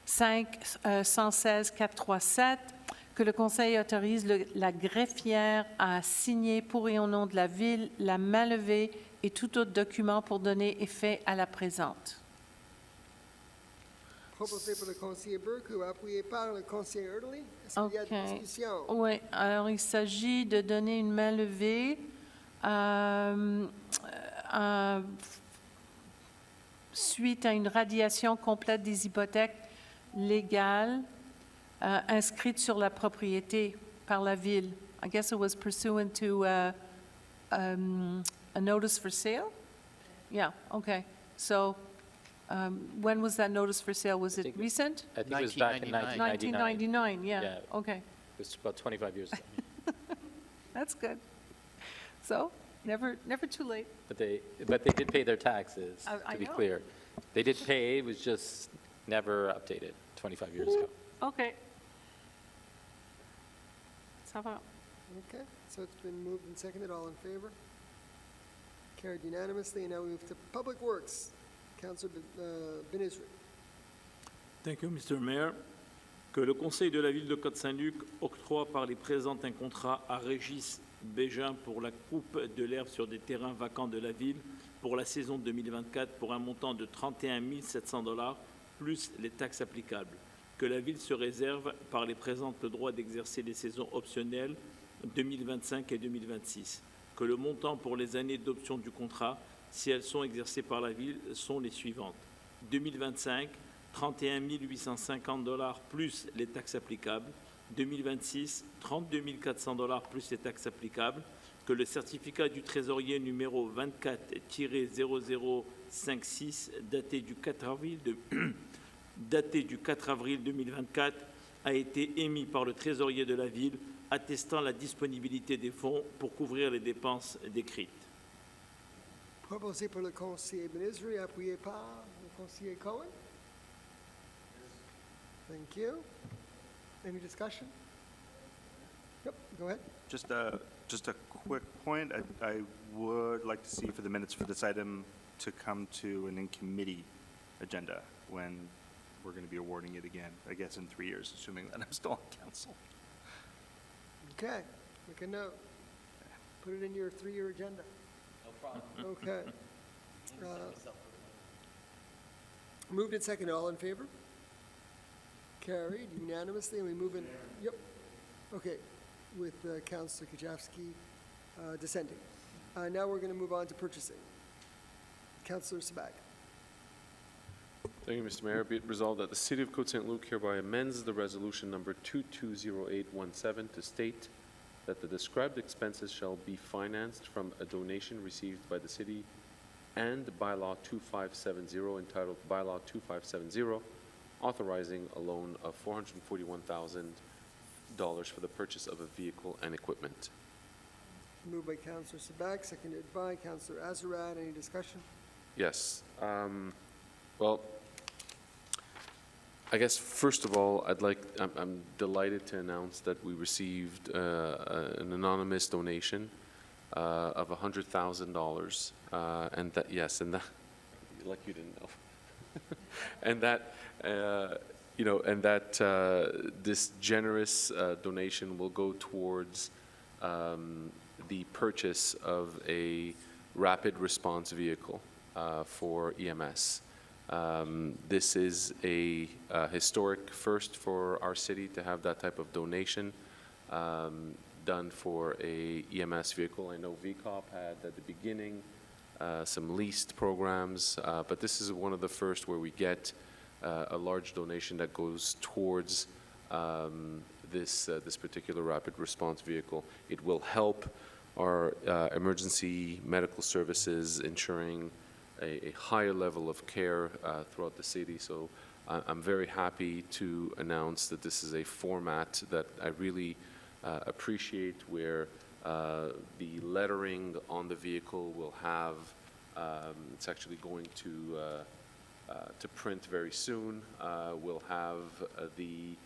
116-437, que le Conseil autorise la greffière à signer pour et au nom de la Ville la main levée et tout autre document pour donner effet à la présente. Proposé par le conseiller Berkeley, appuyé par le conseiller Erdeling. Est-ce qu'il y a des discussions? Oui, alors il s'agit de donner une main levée suite à une radiation complète des hypothèques légales inscrites sur la propriété par la ville. I guess it was pursuant to a notice for sale? Yeah, okay. So when was that notice for sale? Was it recent? I think it was back in 1999. 1999, yeah, Yeah. okay. It's about 25 years ago. That's good. So, never too late. But they did pay their taxes, I to be know. clear. They did pay, it was just never updated 25 years ago. Okay. Ça va. Okay, so it's been moved and seconded. All in favor? Carried unanimously. And now we move to Public Works. Councillor Benizri. Thank you, Mr. Mayor. Que le Conseil de la Ville de Côte Saint-Luc octroie par les présents un contrat à Régis Bégin pour la coupe de l'herbe sur des terrains vacants de la ville pour la saison 2024 pour un montant de 31 700 $ plus les taxes applicables. Que la Ville se réserve par les présentes le droit d'exercer les saisons optionnelles 2025 et 2026. Que le montant pour les années d'option du contrat, si elles sont exercées par la Ville, sont les suivantes. 2025, 31 850 $ plus les taxes applicables. 2026, 32 400 $ plus les taxes applicables. Que le certificat du trésorier numéro 24-0056, daté du 4 avril 2024, a été émis par le trésorier de la Ville, attestant la disponibilité des fonds pour couvrir les dépenses décrites. Proposé par le conseiller Benizri, appuyé par le conseiller Cohen. Thank you. Any discussion? Yep, go ahead. Just a quick point. I would like to see for the minutes for this item to come to an in-committee agenda when we're going to be awarding it again, I guess in 3 years, assuming that I'm still on council. Okay, make a note. Put it in your 3-year agenda. No problem. Okay. Moved and seconded. All in favor? Carried unanimously, and we move in, yep, okay, with Councillor Kajewski dissenting. Now we're going to move on to purchasing. Councillor Sabac. Thank you, Mr. Mayor. Be it resolved that the City of Côte Saint-Luc hereby amends the resolution number 220817 to state that the described expenses shall be financed from a donation received by the city and Bylaw 2570 entitled Bylaw 2570, authorizing a loan of $441,000 for the purchase of a vehicle and equipment. Moved by Councillor Sabac, seconded by Councillor Azarad. Any discussion? Yes. Well, I guess first of all, I'm delighted to announce that we received an anonymous donation of $100,000, and that like you didn't know, and that this generous donation will go towards the purchase of a rapid response vehicle for EMS. This is a historic first for our city to have that type of donation done for a EMS vehicle. I know VCOP had at the beginning some leased programs, but this is one of the first where we get a large donation that goes towards this particular rapid response vehicle. It will help our emergency medical services, ensuring a higher level of care throughout the city. So I'm very happy to announce that this is a format that I really appreciate, where the lettering on the vehicle will have, it's actually going to print very soon, will have the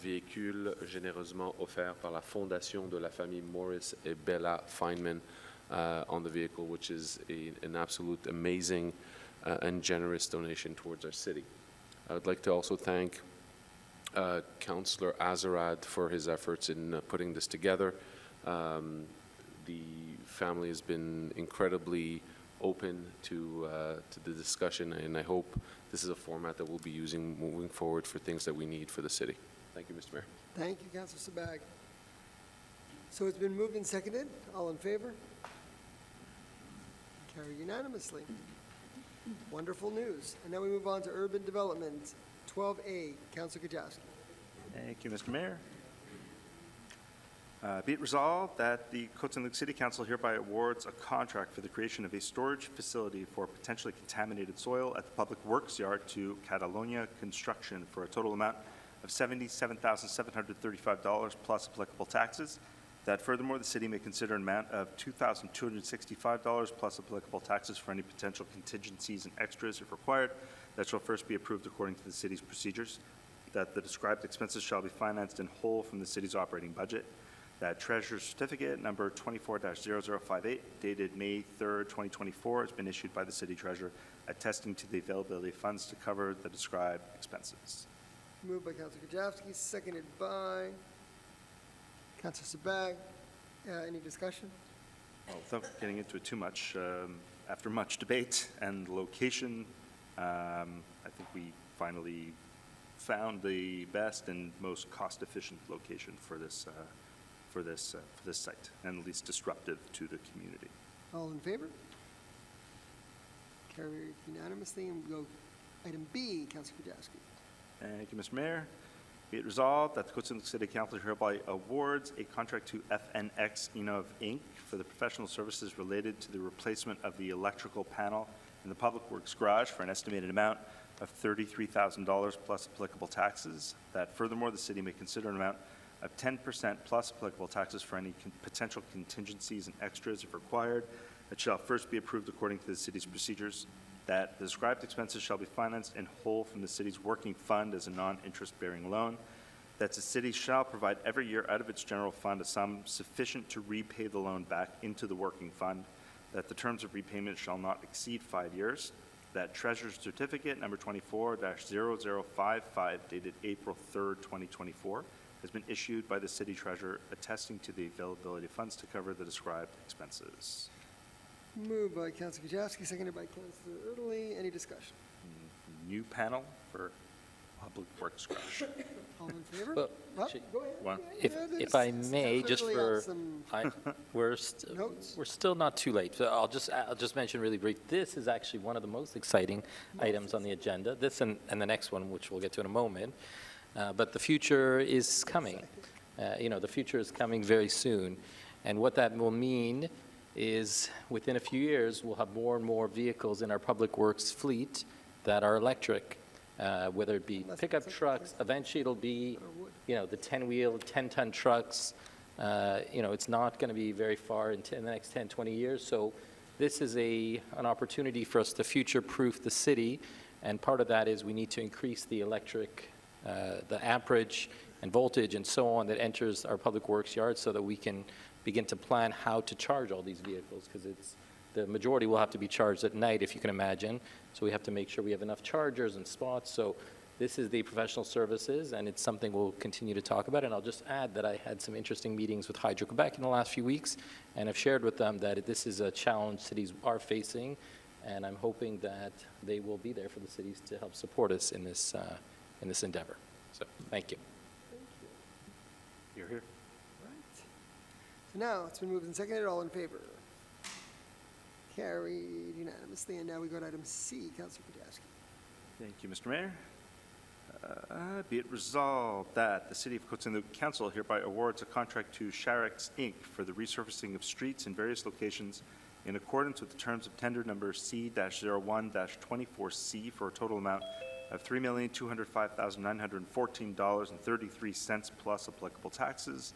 véhicule généreusement offert par la Fondation de la famille Morris et Bella Feynman on the vehicle, which is an absolute amazing and generous donation towards our city. I would like to also thank Councillor Azarad for his efforts in putting this together. The family has been incredibly open to the discussion, and I hope this is a format that we'll be using moving forward for things that we need for the city. Thank you, Mr. Mayor. Thank you, Councillor Sabac. So it's been moved and seconded. All in favor? Carried unanimously. Wonderful news. And now we move on to urban development. 12A, Councilor Kajowski. Thank you, Mr. Mayor. Be it resolved that the Côte Saint-Luc City Council hereby awards a contract for the creation of a storage facility for potentially contaminated soil at the Public Works Yard to Catalonia Construction for a total amount of $77,735 plus applicable taxes. That furthermore, the city may consider an amount of $2,265 plus applicable taxes for any potential contingencies and extras if required. That shall first be approved according to the city's procedures. That the described expenses shall be financed in whole from the city's operating budget. That Treasurer's Certificate number 24-0058, dated May 3rd, 2024, has been issued by the City Treasurer, attesting to the availability of funds to cover the described expenses. Moved by Councilor Kajowski, seconded by Councilor Sabag. Any discussion? Well, without getting into it too much, after much debate and location, I think we finally found the best and most cost-efficient location for this site, and least disruptive to the community. All in favor? Carried unanimously, and we go item B, Councilor Kajowski. Thank you, Mr. Mayor. Be it resolved that the Côte Saint-Luc City Council hereby awards a contract to FNX Inov Inc. for the professional services related to the replacement of the electrical panel in the Public Works Garage for an estimated amount of $33,000 plus applicable taxes. That furthermore, the city may consider an amount of 10% plus applicable taxes for any potential contingencies and extras if required. It shall first be approved according to the city's procedures. That the described expenses shall be financed in whole from the city's working fund as a non-interest-bearing loan. That the city shall provide every year out of its general fund a sum sufficient to repay the loan back into the working fund. That the terms of repayment shall not exceed 5 years. That Treasurer's Certificate number 24-0055, dated April 3rd, 2024, has been issued by the City Treasurer, attesting to the availability of funds to cover the described expenses. Moved by Councilor Kajowski, seconded by Councilor Erdely. Any discussion? New panel for Public Works Garage. All in favor? Well, Go ahead. One. If I may, just Councilor for, Erdely has some notes. we're still not too late. So I'll just mention really brief. This is actually one of the most exciting items on the agenda. This and the next one, which we'll get to in a moment. But the future is coming. The future is coming very soon. And what that will mean is within a few years, we'll have more and more vehicles in our public works fleet that are electric, whether it be pickup trucks. Eventually, it'll be, the 10-wheel, 10-ton trucks. It's not going to be very far in the next 10, 20 years. So this is an opportunity for us to future-proof the city. And part of that is we need to increase the electric, the amperage and voltage and so on that enters our public works yard so that we can begin to plan how to charge all these vehicles, because the majority will have to be charged at night, if you can imagine. So we have to make sure we have enough chargers and spots. So this is the professional services, and it's something we'll continue to talk about. And I'll just add that I had some interesting meetings with Hydro-Quebec in the last few weeks, and I've shared with them that this is a challenge cities are facing, and I'm hoping that they will be there for the cities to help support us in this endeavor. So thank you. You're here. So now, it's been moved and seconded. All in favor? Carried unanimously. And now we go to item C, Councilor Kajowski. Thank you, Mr. Mayor. Be it resolved that the City of Côte Saint-Luc Council hereby awards a contract to Sharex Inc. for the resurfacing of streets in various locations in accordance with the terms of tender number C-01-24C for a total amount of $3,205,914.33 plus applicable taxes.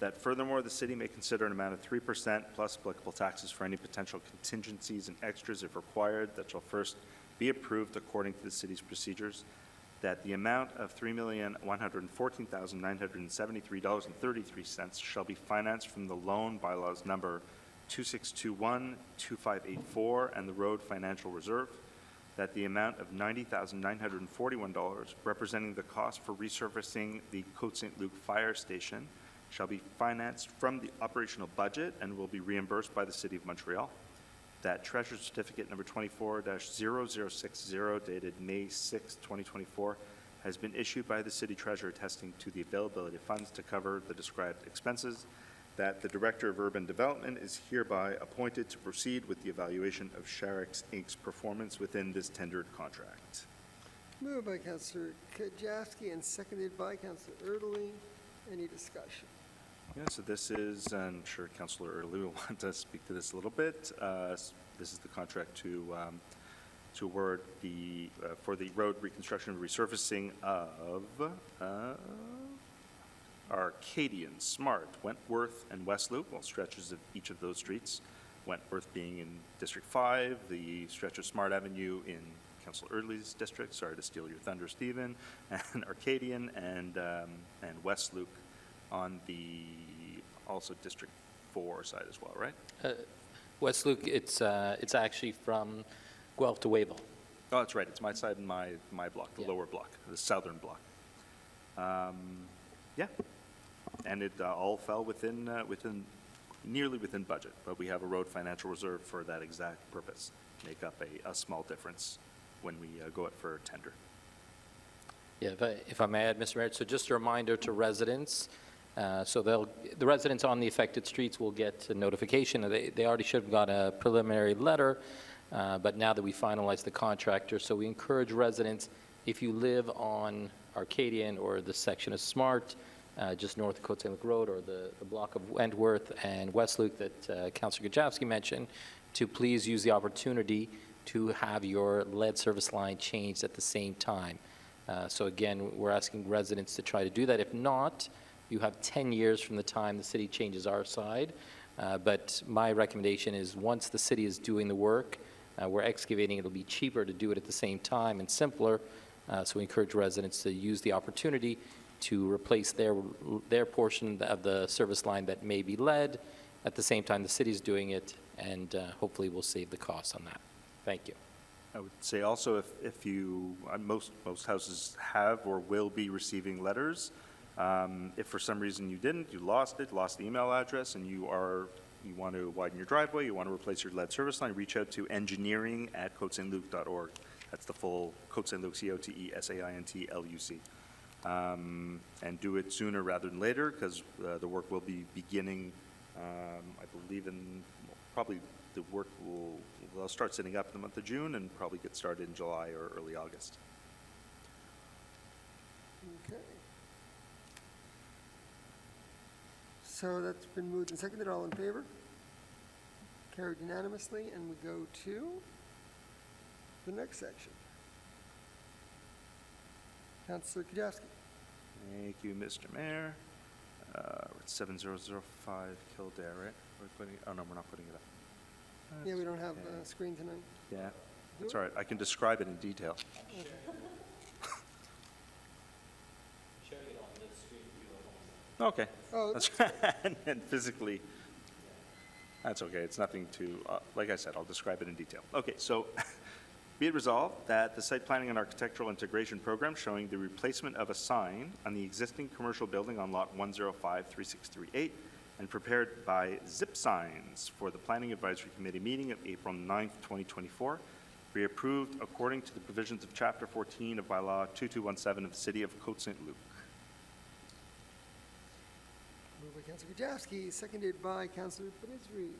That furthermore, the city may consider an amount of 3% plus applicable taxes for any potential contingencies and extras if required. That shall first be approved according to the city's procedures. That the amount of $3,114,973.33 shall be financed from the loan bylaws number 2621-2584 and the road financial reserve. That the amount of $90,941 representing the cost for resurfacing the Côte Saint-Luc fire station shall be financed from the operational budget and will be reimbursed by the City of Montreal. That Treasurer's Certificate number 24-0060, dated May 6, 2024, has been issued by the City Treasurer, attesting to the availability of funds to cover the described expenses. that the Director of Urban Development is hereby appointed to proceed with the evaluation of Sharex Inc.'s performance within this tendered contract. Moved by Councillor Kajewski and seconded by Councillor Erdely. Any discussion? Yeah, so this is, I'm sure Councillor Erdely will want to speak to this a little bit. This is the contract to award the, for the road reconstruction and resurfacing of Arcadian, Smart, Wentworth, and West Loop, well, stretches of each of those streets. Wentworth being in District 5, the stretch of Smart Avenue in Councillor Erdely's district, sorry to steal your thunder, Stephen, and Arcadian, and West Loop on the also District 4 side as well, right? West Luke, it's actually from Guelph to Wavell. Oh, that's right. It's my side and my block, the lower block, the southern block. Yeah, and it all fell nearly within budget, but we have a road financial reserve for that exact purpose, make up a small difference when we go out for tender. Yeah, if I may add, Mr. Mayor, so just a reminder to residents, so the residents on the affected streets will get a notification. They already should have got a preliminary letter, but now that we finalized the contractor, so we encourage residents, if you live on Arcadian or the section of Smart, just north of Côte Saint-Luc Road, or the block of Wentworth and West Luke that Councillor Gajewski mentioned, to please use the opportunity to have your lead service line changed at the same time. So again, we're asking residents to try to do that. If not, you have 10 years from the time the city changes our side. But my recommendation is once the city is doing the work, we're excavating, it'll be cheaper to do it at the same time and simpler. So we encourage residents to use the opportunity to replace their portion of the service line that may be lead. At the same time, the city's doing it, and hopefully we'll save the cost on that. Thank you. I would say also if you, most houses have or will be receiving letters. If for some reason you didn't, you lost the email address, and you want to widen your driveway, you want to replace your lead service line, reach out to engineering@cotesaintluc.org. That's the full Côte Saint-Luc, COTESAINTLUC. And do it sooner rather than later, because the work will be beginning, I believe probably the work will start setting up in the month of June and probably get started in July or early August. Okay. So that's been moved and seconded. All in favor? Carried unanimously, and we go to the next section. Councillor Kajewski. Thank you, Mr. Mayor. We're at 7005 Kildare, right? Oh, no, we're not putting it up. Yeah, we don't have a screen tonight. Yeah, that's all right. I can describe it in detail. Okay. Oh, That's and physically, that's okay. It's nothing to, like I said, I'll describe it in detail. Okay, so be it resolved that the site planning and architectural integration program showing the replacement of a sign on the existing commercial building on lot 1053638 and prepared by Zip Signs for the Planning Advisory Committee meeting of April 9th, 2024, be approved according to the provisions of Chapter 14 of Bylaw 2217 of the City of Côte Saint-Luc. Moved by Councillor Kajewski, seconded by Councillor Prizri.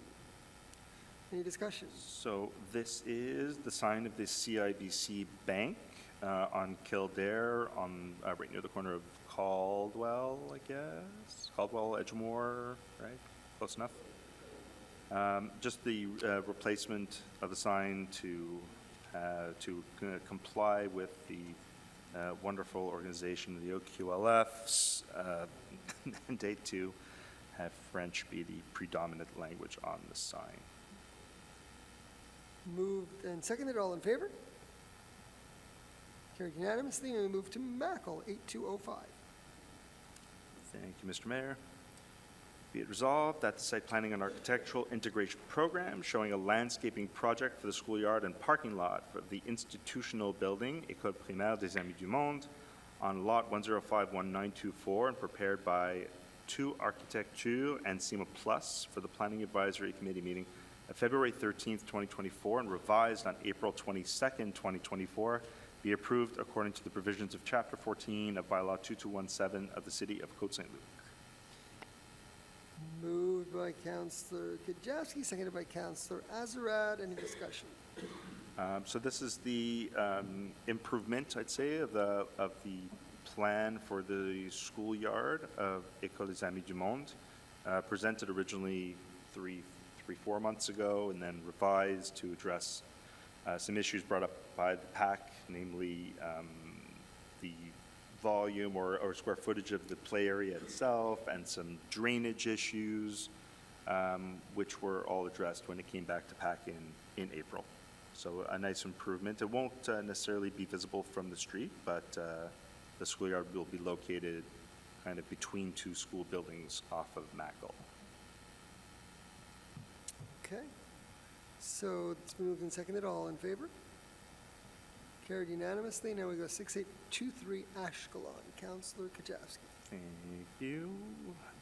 Any discussion? So this is the sign of the CIBC Bank on Kildare, on right near the corner of Caldwell, I guess. Caldwell, Edgemore, right? Close enough. Just the replacement of the sign to comply with the wonderful organization, the OQLF's mandate to have French be the predominant language on the sign. Moved and seconded. All in favor? Carried unanimously, and we move to Mackle, 8205. Thank you, Mr. Mayor. Be it resolved that the site planning and architectural integration program showing a landscaping project for the schoolyard and parking lot for the institutional building, École Primaire des Amis du Monde, on lot 1051924 and prepared by 2 Architecture and CIMA Plus for the Planning Advisory Committee meeting of February 13th, 2024, and revised on April 22nd, 2024, be approved according to the provisions of Chapter 14 of Bylaw 2217 of the City of Côte Saint-Luc. Moved by Councillor Kajewski, seconded by Councillor Azarad. Any discussion? So this is the improvement, I'd say, of the plan for the schoolyard of École des Amis du Monde, presented originally 4 months ago, and then revised to address some issues brought up by the PAC, namely the volume or square footage of the play area itself, and some drainage issues, which were all addressed when it came back to PAC in April. So a nice improvement. It won't necessarily be visible from the street, but the schoolyard will be located kind of between two school buildings off of Mackle. Okay. So it's been moved and seconded. All in favor? Carried unanimously. Now we go 6823 Ashkelon. Councillor Kajewski. Thank you.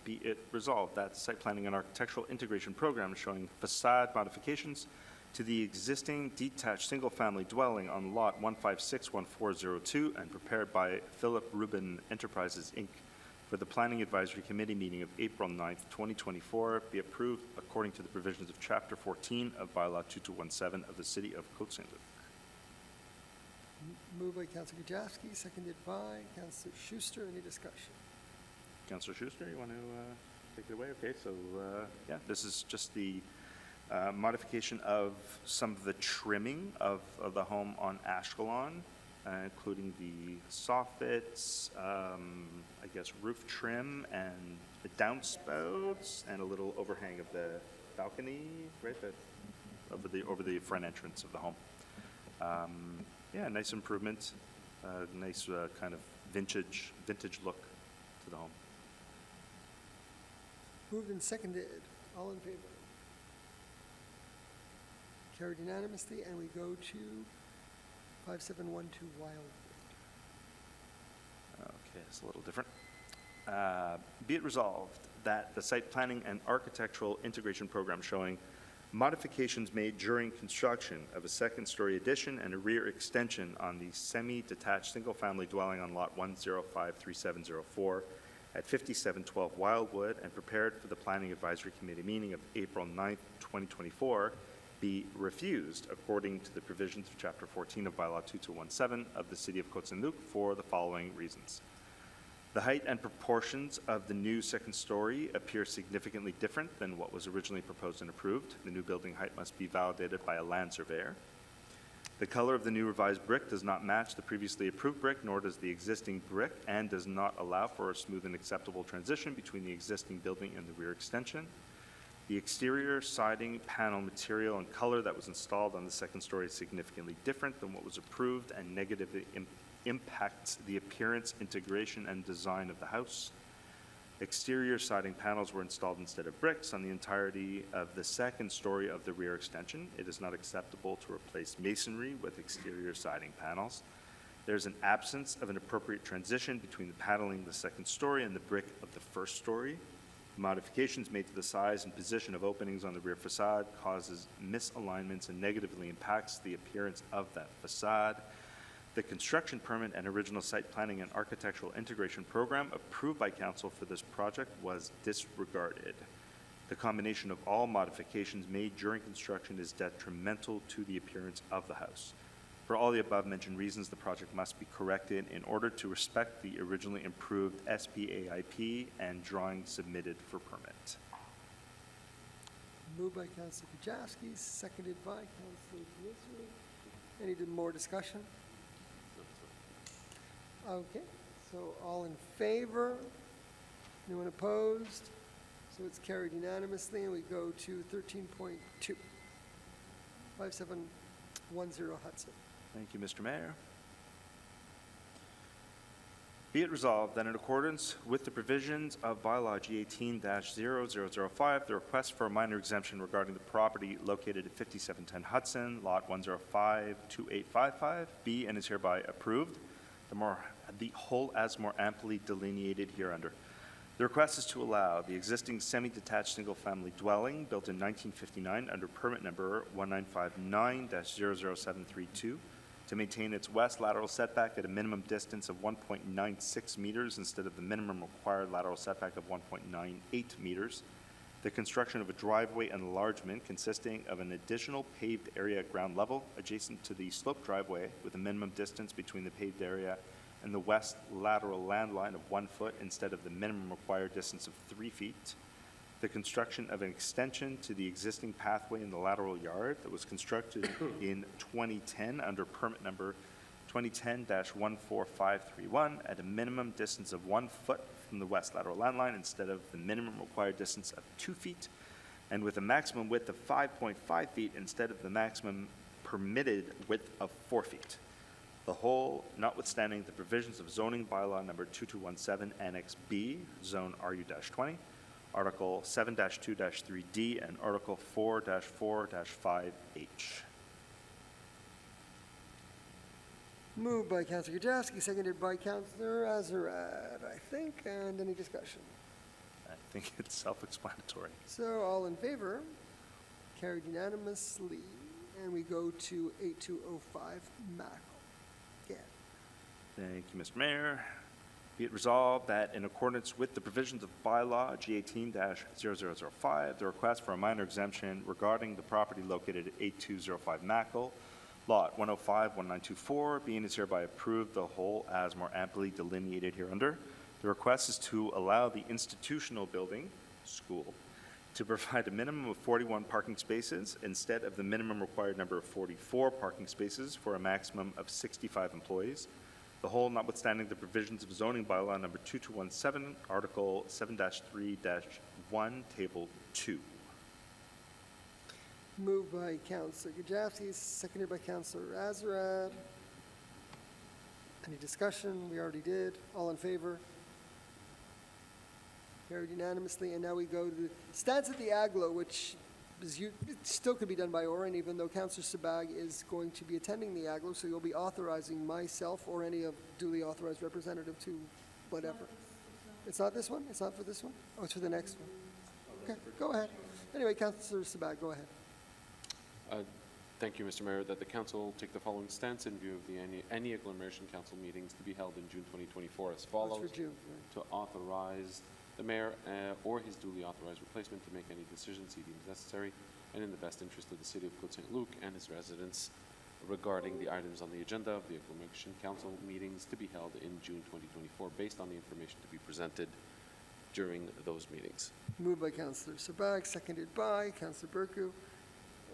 Be it resolved that the site planning and architectural integration program showing facade modifications to the existing detached single-family dwelling on lot 1561402 and prepared by Philip Rubin Enterprises, Inc. for the Planning Advisory Committee meeting of April 9th, 2024, be approved according to the provisions of Chapter 14 of Bylaw 2217 of the City of Côte Saint-Luc. Moved by Councillor Kajewski, seconded by Councillor Schuster. Any discussion? Councillor Schuster, you want to take it away? Okay, so yeah, this is just the modification of some of the trimming of the home on Ashkelon, including the soffits, I guess roof trim, and the downspouts, and a little overhang of the balcony, right, over the front entrance of the home. Yeah, nice improvement, nice kind of vintage look to the home. Moved and seconded. All in favor? Carried unanimously, and we go to 5712 Wildwood. Okay, it's a little different. Be it resolved that the site planning and architectural integration program showing modifications made during construction of a second-story addition and a rear extension on the semi-detached single-family dwelling on lot 1053704 at 5712 Wildwood and prepared for the Planning Advisory Committee meeting of April 9th, 2024, be refused according to the provisions of Chapter 14 of Bylaw 2217 of the City of Côte Saint-Luc for the following reasons. The height and proportions of the new second story appear significantly different than what was originally proposed and approved. The new building height must be validated by a land surveyor. The color of the new revised brick does not match the previously approved brick, nor does the existing brick, and does not allow for a smooth and acceptable transition between the existing building and the rear extension. The exterior siding panel material and color that was installed on the second story is significantly different than what was approved and negatively impacts the appearance, integration, and design of the house. Exterior siding panels were installed instead of bricks on the entirety of the second story of the rear extension. It is not acceptable to replace masonry with exterior siding panels. There's an absence of an appropriate transition between the paneling of the second story and the brick of the first story. Modifications made to the size and position of openings on the rear facade causes misalignments and negatively impacts the appearance of that facade. The construction permit and original site planning and architectural integration program approved by council for this project was disregarded. The combination of all modifications made during construction is detrimental to the appearance of the house. For all the above mentioned reasons, the project must be corrected in order to respect the originally improved SPAIP and drawings submitted for permit. Moved by Councillor Kajewski, seconded by Councillor Kajewski. Any more discussion? Okay, so all in favor? Anyone opposed? So it's carried unanimously, and we go to 13.2. 5710 Hudson. Thank you, Mr. Mayor. Be it resolved that in accordance with the provisions of Bylaw G18-0005, the request for a minor exemption regarding the property located at 5710 Hudson, lot 1052855, be and is hereby approved. The whole as more amply delineated hereunder. The request is to allow the existing semi-detached single-family dwelling built in 1959 under permit number 1959-00732 to maintain its west lateral setback at a minimum distance of 1.96 meters instead of the minimum required lateral setback of 1.98 meters, the construction of a driveway enlargement consisting of an additional paved area at ground level adjacent to the sloped driveway with a minimum distance between the paved area and the west lateral landline of 1 foot instead of the minimum required distance of 3 feet. The construction of an extension to the existing pathway in the lateral yard that was constructed in 2010 under permit number 2010-14531 at a minimum distance of 1 foot from the west lateral landline instead of the minimum required distance of 2 feet, and with a maximum width of 5.5 feet instead of the maximum permitted width of 4 feet. The whole, notwithstanding the provisions of zoning bylaw number 2217 Annex B, Zone RU-20, Article 7-2-3D, and Article 4-4-5H. Moved by Councillor Gajewski, seconded by Councillor Azarad, I think, and any discussion? I think it's self-explanatory. So all in favor? Carried unanimously. And we go to 8205 Mackle. Yeah. Thank you, Mr. Mayor. Be it resolved that in accordance with the provisions of bylaw G18-0005, the request for a minor exemption regarding the property located at 8205 Mackle, Lot 105-1924, being is hereby approved, the whole as more amply delineated hereunder. The request is to allow the institutional building, school, to provide a minimum of 41 parking spaces instead of the minimum required number of 44 parking spaces for a maximum of 65 employees. The whole notwithstanding the provisions of zoning bylaw number 2217, Article 7-3-1, Table 2. Moved by Councillor Gajewski, seconded by Councillor Azarad. Any discussion? We already did. All in favor? Carried unanimously. And now we go to the stance at the Aglo, which is, it still could be done by Oren, even though Councillor Sabag is going to be attending the Aglo, so you'll be authorizing myself or any of duly authorized representative to whatever. It's not this one? It's not for this one? Oh, it's for the next one. Okay, go ahead. Anyway, Councillor Sabag, go ahead. Thank you, Mr. Mayor, that the council take the following stance in view of the any agglomeration council meetings to be held in June 2024 as follows. That's for June, right. To authorize the mayor or his duly authorized replacement to make any decisions he deems necessary and in the best interest of the city of Côte Saint-Luc and its residents regarding the items on the agenda of the agglomeration council meetings to be held in June 2024 based on the information to be presented during those meetings. Moved by Councillor Sabag, seconded by Councillor Berku.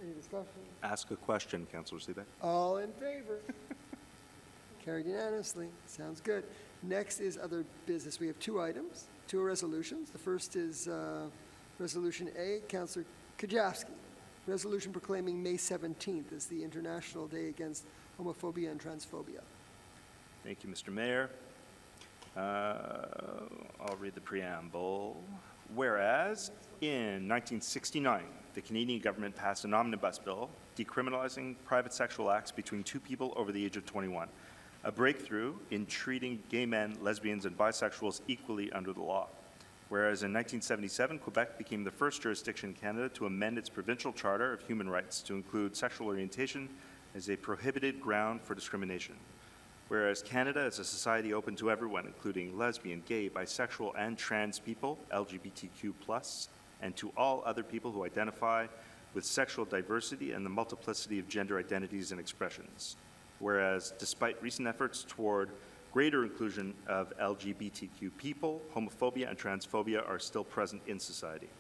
Any discussion? Ask a question, Councillor Seebeck. All in favor? Carried unanimously. Sounds good. Next is other business. We have two items, two resolutions. The first is Resolution A, Councillor Kajewski. Resolution proclaiming May 17th as the International Day Against Homophobia and Transphobia. Thank you, Mr. Mayor. I'll read the preamble. Whereas in 1969, the Canadian government passed an omnibus bill decriminalizing private sexual acts between two people over the age of 21, a breakthrough in treating gay men, lesbians, and bisexuals equally under the law. Whereas in 1977, Quebec became the first jurisdiction in Canada to amend its provincial charter of human rights to include sexual orientation as a prohibited ground for discrimination. Whereas Canada is a society open to everyone, including lesbian, gay, bisexual, and trans people, LGBTQ+, and to all other people who identify with sexual diversity and the multiplicity of gender identities and expressions. Whereas, despite recent efforts toward greater inclusion of LGBTQ people, homophobia and transphobia are still present in society.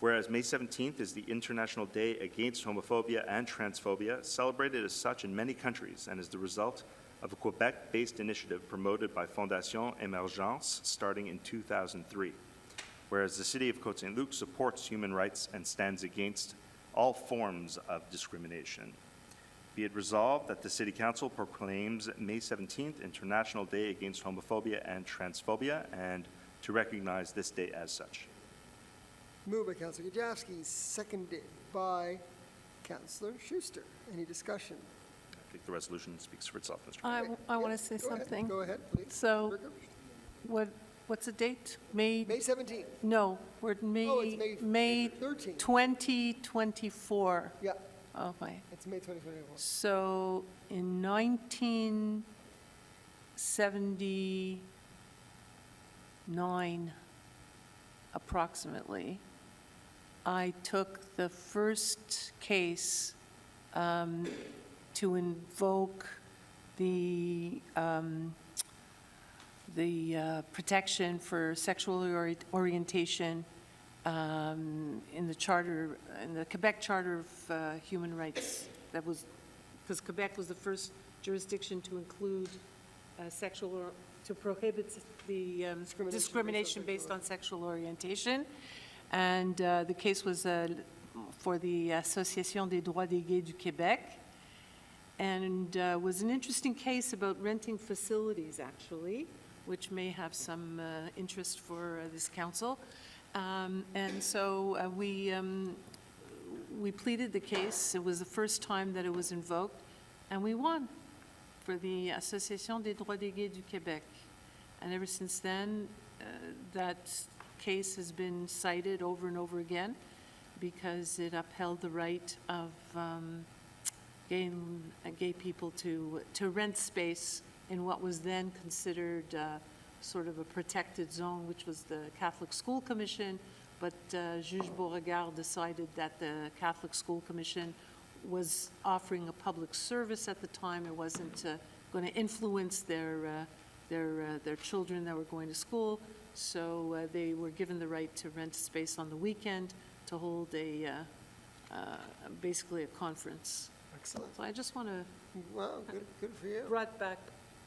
Whereas May 17th is the International Day Against Homophobia and Transphobia, celebrated as such in many countries and is the result of a Quebec-based initiative promoted by Fondation Emergence starting in 2003. Whereas the City of Côte Saint-Luc supports human rights and stands against all forms of discrimination. Be it resolved that the City Council proclaims May 17th International Day Against Homophobia and Transphobia and to recognize this day as such. Moved by Councillor Gajewski, seconded by Councillor Schuster. Any discussion? I think the resolution speaks for itself, Mr. Mayor. I want to say something. Go ahead, please. So, what's the date? May 17th. No, we're it's May 13th. 2024. Yeah, Okay. it's May 2024. So in 1979, approximately, I took the first case to invoke the protection for sexual orientation in the charter, in the Quebec Charter of Human Rights. That was, because Quebec was the first jurisdiction to include to prohibit the discrimination based on sexual orientation. And the case was for the Association des droits des gays du Québec, and was an interesting case about renting facilities, actually, which may have some interest for this council. And so we pleaded the case. It was the first time that it was invoked, and we won for the Association des droits des gays du Québec. And ever since then, that case has been cited over and over again because it upheld the right of gay people to rent space in what was then considered sort of a protected zone, which was the Catholic School Commission, but Juge Beauregard decided that the Catholic School Commission was offering a public service at the time. It wasn't going to influence their children that were going to school, so they were given the right to rent space on the weekend to hold basically a conference. Excellent. So I just want to Wow, good for you. brought back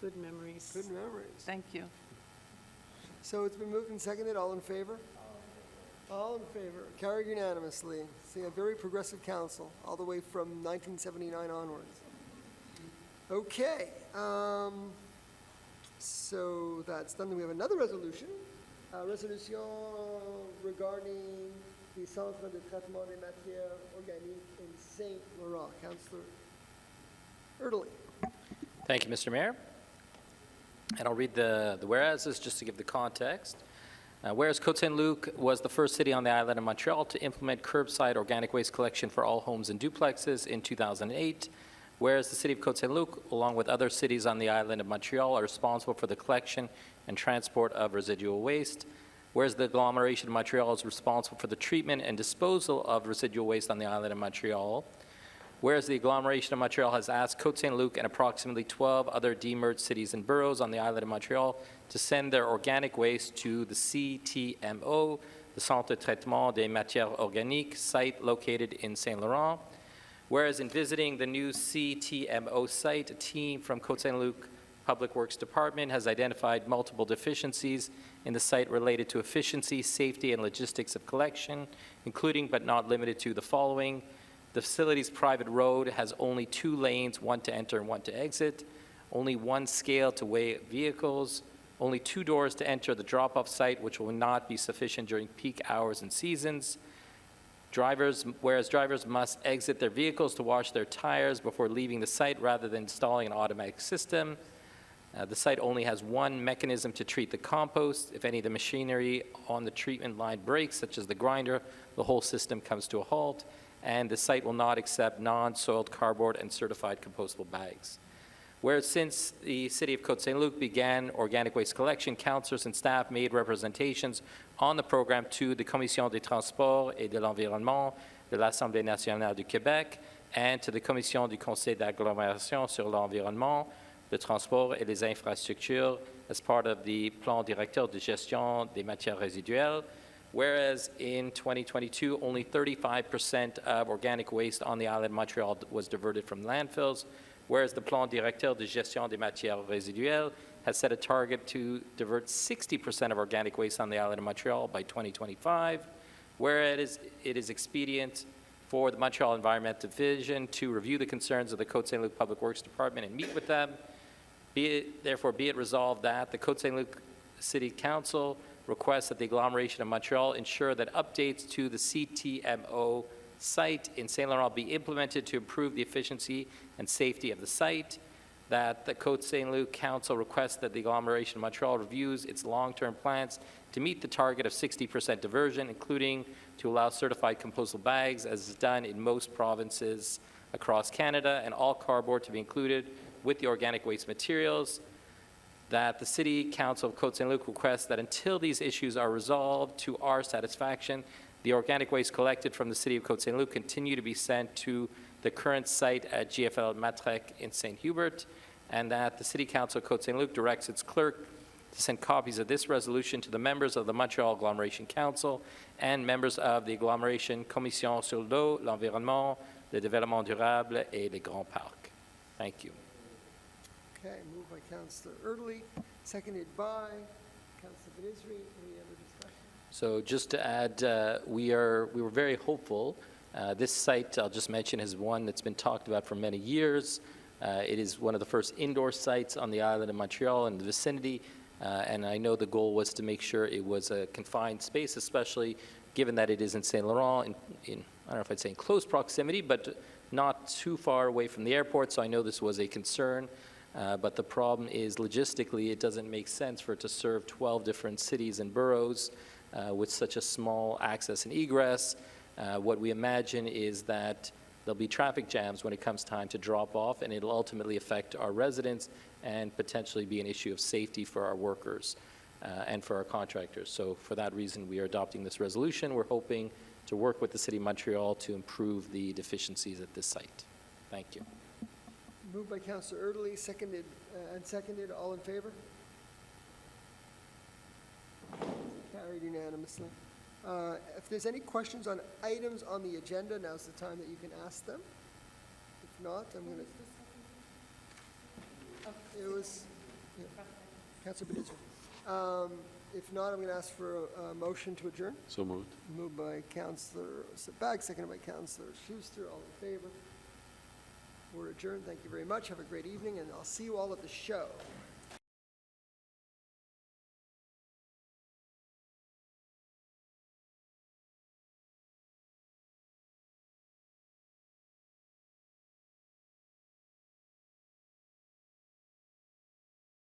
good memories. Good memories. Thank you. So it's been moved and seconded. All in favor? All in favor. Carried unanimously. See, a very progressive council, all the way from 1979 onwards. Okay. So that's done. Then we have another resolution. Resolution regarding the Centre de Traitement des Matières Organiques in Saint Laurent. Councillor Erdely. Thank you, Mr. Mayor. And I'll read the whereases just to give the context. Whereas Côte Saint-Luc was the first city on the island of Montreal to implement curbside organic waste collection for all homes and duplexes in 2008, whereas the city of Côte Saint-Luc, along with other cities on the island of Montreal, are responsible for the collection and transport of residual waste, whereas the agglomeration of Montreal is responsible for the treatment and disposal of residual waste on the island of Montreal, whereas the agglomeration of Montreal has asked Côte Saint-Luc and approximately 12 other demerged cities and boroughs on the island of Montreal to send their organic waste to the CTMO, the Centre de Traitement des Matières Organiques, site located in Saint Laurent. Whereas in visiting the new CTMO site, a team from Côte Saint-Luc Public Works Department has identified multiple deficiencies in the site related to efficiency, safety, and logistics of collection, including but not limited to the following. The facility's private road has only 2 lanes, one to enter and one to exit, only 1 scale to weigh vehicles, only 2 doors to enter the drop-off site, which will not be sufficient during peak hours and seasons. Whereas drivers must exit their vehicles to wash their tires before leaving the site rather than installing an automatic system. The site only has 1 mechanism to treat the compost. If any of the machinery on the treatment line breaks, such as the grinder, the whole system comes to a halt. And the site will not accept non-soiled cardboard and certified compostable bags. Whereas since the city of Côte Saint-Luc began organic waste collection, councillors and staff made representations on the program to the Commission des Transports et de l'Environnement de l'Assemblée nationale du Québec and to the Commission du Conseil d'agglomération sur l'environnement, le transport et les infrastructures as part of the Plan directeur de gestion des matières résiduelles. Whereas in 2022, only 35% of organic waste on the island of Montreal was diverted from landfills, whereas the Plan directeur de gestion des matières résiduelles has set a target to divert 60% of organic waste on the island of Montreal by 2025, whereas it is expedient for the Montreal Environment Division to review the concerns of the Côte Saint-Luc Public Works Department and meet with them. Therefore, be it resolved that the Côte Saint-Luc City Council requests that the agglomeration of Montreal ensure that updates to the CTMO site in Saint Laurent be implemented to improve the efficiency and safety of the site, that the Côte Saint-Luc Council requests that the agglomeration of Montreal reviews its long-term plans to meet the target of 60% diversion, including to allow certified compostable bags, as is done in most provinces across Canada, and all cardboard to be included with the organic waste materials, that the City Council of Côte Saint-Luc requests that until these issues are resolved to our satisfaction, The organic waste collected from the city of Côte Saint-Luc continue to be sent to the current site at GFL Matrec in St. Hubert, and that the City Council of Côte Saint-Luc directs its clerk to send copies of this resolution to the members of the Montreal Agglomeration Council and members of the Agglomeration Commission sur l'eau, l'environnement, le développement durable et les grands parcs. Thank you. Okay, moved by Councillor Erdely, seconded by Councillor Benizri. Any other discussion? So just to add, we were very hopeful. This site, I'll just mention, is one that's been talked about for many years. It is one of the first indoor sites on the island of Montreal and the vicinity, and I know the goal was to make sure it was a confined space, especially given that it is in Saint Laurent, I don't know if I'd say in close proximity, but not too far away from the airport, so I know this was a concern. But the problem is, logistically, it doesn't make sense for it to serve 12 different cities and boroughs with such a small access and egress. What we imagine is that there'll be traffic jams when it comes time to drop off, and it'll ultimately affect our residents and potentially be an issue of safety for our workers and for our contractors. So for that reason, we are adopting this resolution. We're hoping to work with the City of Montreal to improve the deficiencies at this site. Thank you. Moved by Councillor Erdely, seconded, all in favor? Carried unanimously. If there's any questions on items on the agenda, now's the time that you can ask them. If not, I'm going to... It was... Yeah. Councillor Benizri. If not, I'm going to ask for a motion to adjourn. So moved. Moved by Councillor Sabag, seconded by Councillor Schuster. All in favor? We're adjourned. Thank you very much. Have a great evening, and I'll see you all at the show.